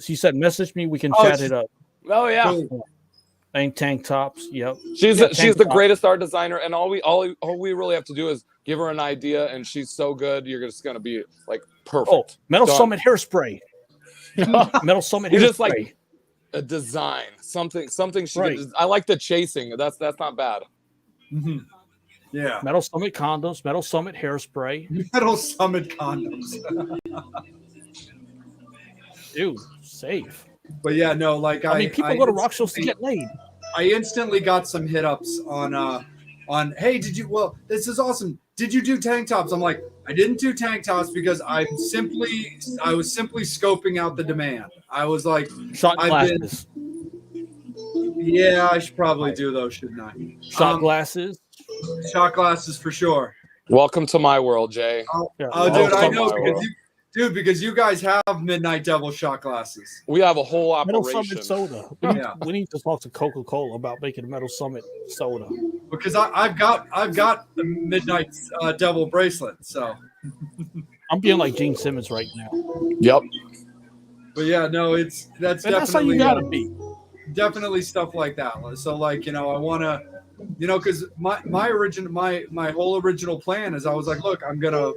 She said, message me. We can chat it up. Oh, yeah. Tank tops. Yep. She's the greatest art designer. And all we really have to do is give her an idea. And she's so good. You're just going to be like perfect. Oh, Metal Summit hairspray. Metal Summit hairspray. Just like a design. Something she could, I like the chasing. That's not bad. Mm-hmm. Yeah. Metal Summit condoms, Metal Summit hairspray. Metal Summit condoms. Dude, safe. But yeah, no, like I mean, people go to rock shows to get laid. I instantly got some hit ups on hey, this is awesome. Did you do tank tops? I'm like, I didn't do tank tops because I was simply scoping out the demand. I was like, shot glasses. Yeah, I should probably do those, shouldn't I? Shot glasses. Shot glasses for sure. Welcome to my world, Jay. Dude, I know because you guys have Midnight Devil shot glasses. We have a whole Metal operation. Summit soda. We need to talk to Coca-Cola about making a Metal Summit soda. Because I've got the Midnight Devil bracelet, so I'm being like Gene Simmons right now. Yep. But yeah, no, that's how you gotta be. Definitely stuff like that. So like, I want to, because my whole original plan is I was like, look, I'm gonna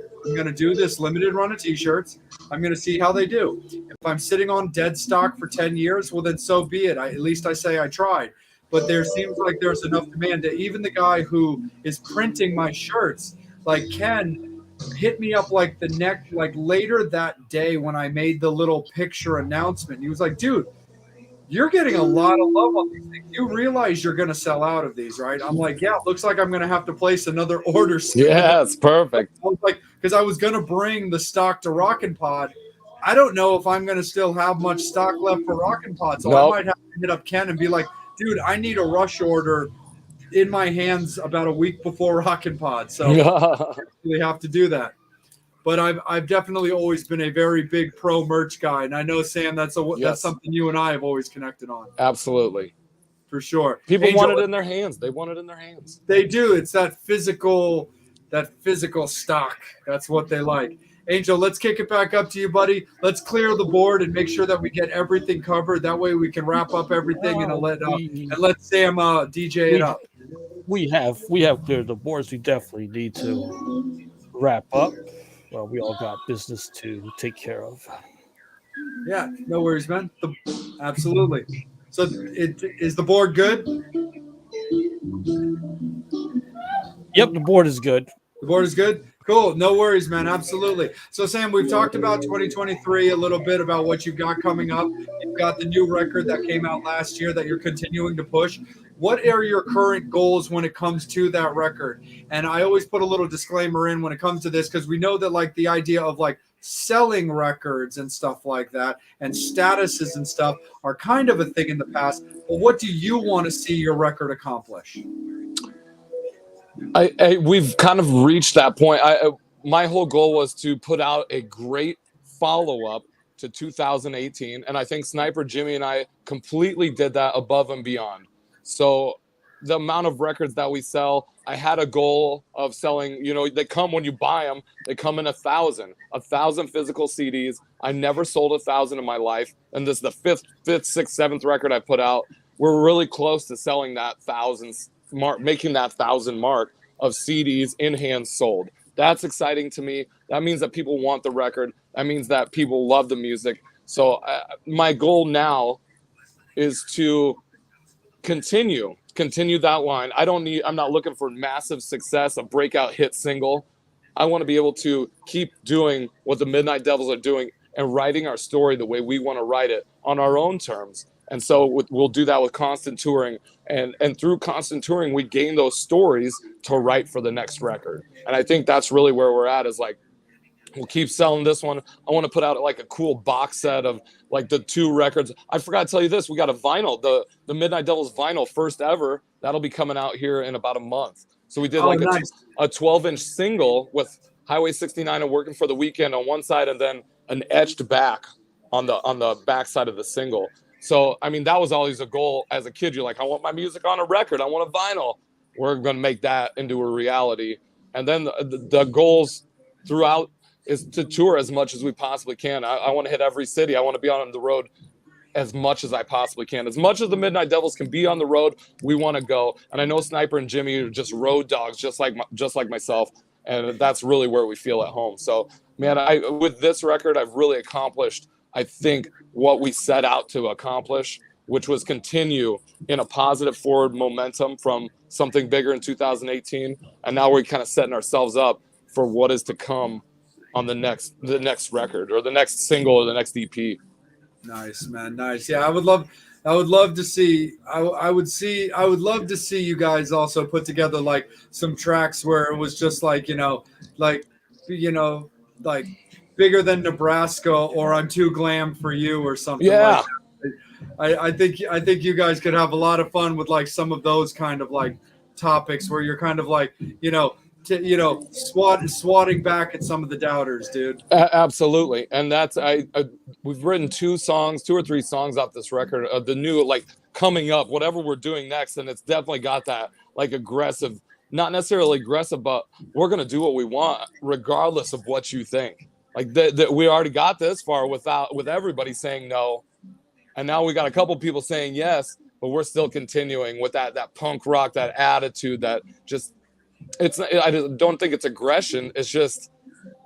do this limited run of t-shirts. I'm gonna see how they do. If I'm sitting on dead stock for 10 years, well then so be it. At least I say I tried. But there seems like there's enough demand that even the guy who is printing my shirts, like Ken, hit me up like later that day when I made the little picture announcement. He was like, dude, you're getting a lot of love on these things. You realize you're going to sell out of these, right? I'm like, yeah, it looks like I'm going to have to place another order soon. Yeah, it's perfect. I was like, because I was going to bring the stock to Rockin' Pod. I don't know if I'm going to still have much stock left for Rockin' Pod. So I might have to hit up Ken and be like, dude, I need a rush order in my hands about a week before Rockin' Pod. So I really have to do that. But I've definitely always been a very big pro merch guy, and I know, Sam, that's something you and I have always connected on. Absolutely, for sure. People want it in their hands. They want it in their hands. They do. It's that physical stock. That's what they like. Angel, let's kick it back up to you, buddy. Let's clear the board and make sure that we get everything covered. That way we can wrap up everything and let Sam DJ it up. We have cleared the boards. We definitely need to wrap up. Well, we all got business to take care of. Yeah, no worries, man. Absolutely. So, is the board good? Yep, the board is good. The board is good? Cool. No worries, man. Absolutely. So, Sam, we've talked about 2023, a little bit about what you've got coming up. You've got the new record that came out last year that you're continuing to push. What are your current goals when it comes to that record? And I always put a little disclaimer in when it comes to this because we know that like the idea of like selling records and stuff like that and statuses and stuff are kind of a thing in the past. But what do you want to see your record accomplish? We've kind of reached that point. My whole goal was to put out a great follow-up to 2018. And I think Sniper Jimmy and I completely did that above and beyond. So the amount of records that we sell, I had a goal of selling, they come when you buy them, they come in 1,000 physical CDs. I never sold 1,000 in my life. And this is the fifth, sixth, seventh record I put out. We're really close to selling that 1,000 mark, making that 1,000 mark of CDs in hands sold. That's exciting to me. That means that people want the record. That means that people love the music. So my goal now is to continue that line. I'm not looking for massive success, a breakout hit single. I want to be able to keep doing what the Midnight Devils are doing and writing our story the way we want to write it on our own terms. And so we'll do that with constant touring. And through constant touring, we gain those stories to write for the next record. And I think that's really where we're at, is like, we'll keep selling this one. I want to put out like a cool box set of like the 2 records. I forgot to tell you this. We got a vinyl, the Midnight Devils vinyl, first ever. That'll be coming out here in about a month. So we did a 12-inch single with Highway 69 and Working for the Weekend on one side, and then an etched back on the back side of the single. So, I mean, that was always a goal as a kid. You're like, I want my music on a record. I want a vinyl. We're going to make that into a reality. And then the goals throughout is to tour as much as we possibly can. I want to hit every city. I want to be on the road as much as I possibly can. As much as the Midnight Devils can be on the road, we want to go. And I know Sniper and Jimmy are just road dogs, just like myself. And that's really where we feel at home. So, man, with this record, I've really accomplished, I think, what we set out to accomplish, which was continue in a positive forward momentum from something bigger in 2018. And now we're kind of setting ourselves up for what is to come on the next record, or the next single, or the next EP. Nice, man. Nice. Yeah, I would love to see. I would love to see you guys also put together like some tracks where it was just like, like Bigger Than Nebraska, or I'm Too Glam for You, or something. Yeah. Like that. I think you guys could have a lot of fun with like some of those kind of like topics where you're kind of like, swatting back at some of the doubters, dude. Absolutely. And that's we've written 2 or 3 songs off this record, the new, like, coming up, whatever we're doing next. And it's definitely got that like aggressive, not necessarily aggressive, but we're going to do what we want regardless of what you think. Like we already got this far with everybody saying no, and now we got a couple people saying yes, but we're still continuing with that punk rock, that attitude, that just, I don't think it's aggression. It's just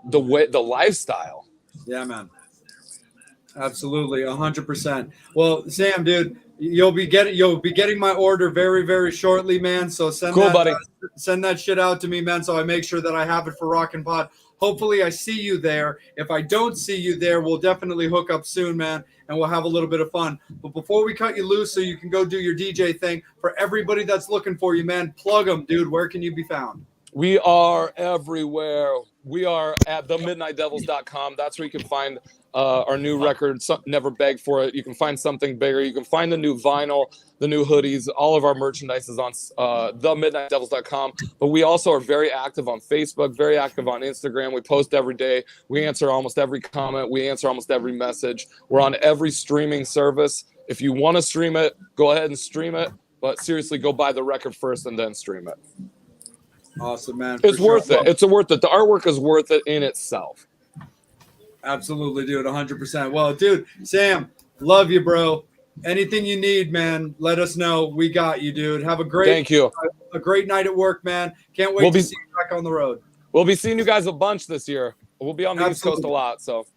the lifestyle. Yeah, man. Absolutely. 100%. Well, Sam, dude, you'll be getting my order very, very shortly, man. So send that shit out to me, man. So I make sure that I have it for Rockin' Pod. Hopefully I see you there. If I don't see you there, we'll definitely hook up soon, man, and we'll have a little bit of fun. But before we cut you loose so you can go do your DJ thing, for everybody that's looking for you, man, plug them, dude. Where can you be found? We are everywhere. We are at themidnightdevils.com. That's where you can find our new record, Never Beg For It. You can find Something Bigger. You can find the new vinyl, the new hoodies. All of our merchandise is on themidnightdevils.com. But we also are very active on Facebook, very active on Instagram. We post every day. We answer almost every comment. We answer almost every message. We're on every streaming service. If you want to stream it, go ahead and stream it. But seriously, go buy the record first and then stream it. Awesome, man. It's worth it. It's worth it. The artwork is worth it in itself. Absolutely, dude. 100%. Well, dude, Sam, love you, bro. Anything you need, man, let us know. We got you, dude. Have a great night at work, man. Can't wait to see you back on the road. We'll be seeing you guys a bunch this year. We'll be on the East Coast a lot, so.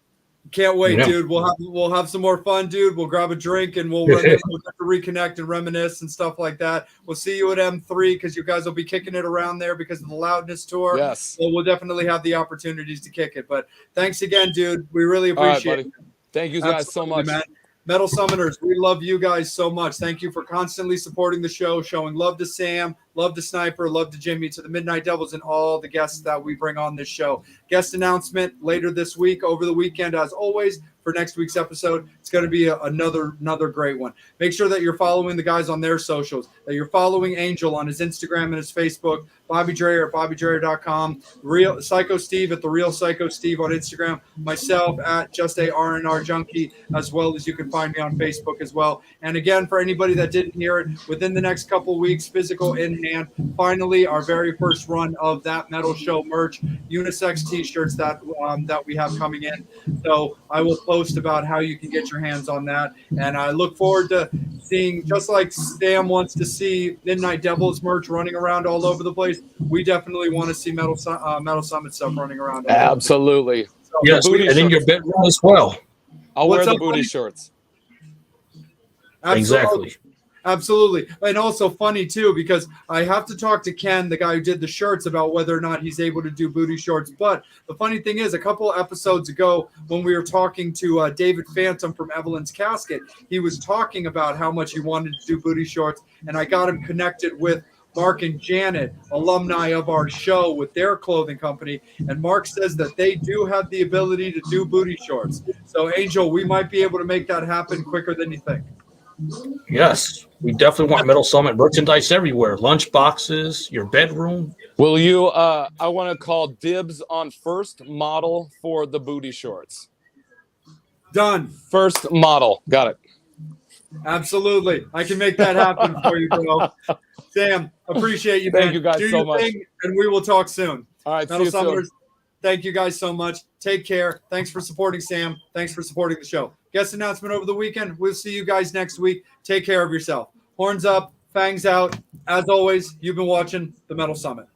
Can't wait, dude. We'll have some more fun, dude. We'll grab a drink and we'll reconnect and reminisce and stuff like that. We'll see you at M3 because you guys will be kicking it around there because of the Loudness tour. Yes. So we'll definitely have the opportunities to kick it. But thanks again, dude. We really appreciate it. Thank you guys so much. Man. Metal Summoners, we love you guys so much. Thank you for constantly supporting the show, showing love to Sam, love to Sniper, love to Jimmy, to the Midnight Devils, and all the guests that we bring on this show. Guest announcement later this week, over the weekend, as always, for next week's episode. It's going to be another great one. Make sure that you're following the guys on their socials, that you're following Angel on his Instagram and his Facebook, Bobby Dreyer at BobbyDreyer.com, Real Psycho Steve at The Real Psycho Steve on Instagram, myself at Just a R&R Junkie, as well as you can find me on Facebook as well. And again, for anybody that didn't hear it, within the next couple weeks, physical in hand, finally our very first run of That Metal Show merch, unisex t-shirts that we have coming in. So I will post about how you can get your hands on that. And I look forward to seeing, just like Sam wants to see Midnight Devils merch running around all over the place, we definitely want to see Metal Summit stuff running around. Absolutely. So, yes, and in your bedroom as well. I'll wear the booty shorts. Absolutely. Exactly. Absolutely. And also funny too, because I have to talk to Ken, the guy who did the shirts, about whether or not he's able to do booty shorts. But the funny thing is, a couple episodes ago, when we were talking to David Phantom from Evelyn's Casket, he was talking about how much he wanted to do booty shorts. And I got him connected with Mark and Janet, alumni of our show, with their clothing company. And Mark says that they do have the ability to do booty shorts. So, Angel, we might be able to make that happen quicker than you think. Yes, we definitely want Metal Summit merchandise everywhere. Lunch boxes, your bedroom. Will you? I want to call dibs on first model for the booty shorts. Done. First model. Got it. Absolutely. I can make that happen for you, bro. Sam, appreciate you, man. Thank you guys Do so your much. thing, and we will talk soon. All right, Metal see you soon. Thank you guys so much. Take care. Thanks for supporting Sam. Thanks for supporting the show. Guest announcement over the weekend. We'll see you guys next week. Take care of yourself. Horns up, fangs out. As always, you've been watching the Metal Summit.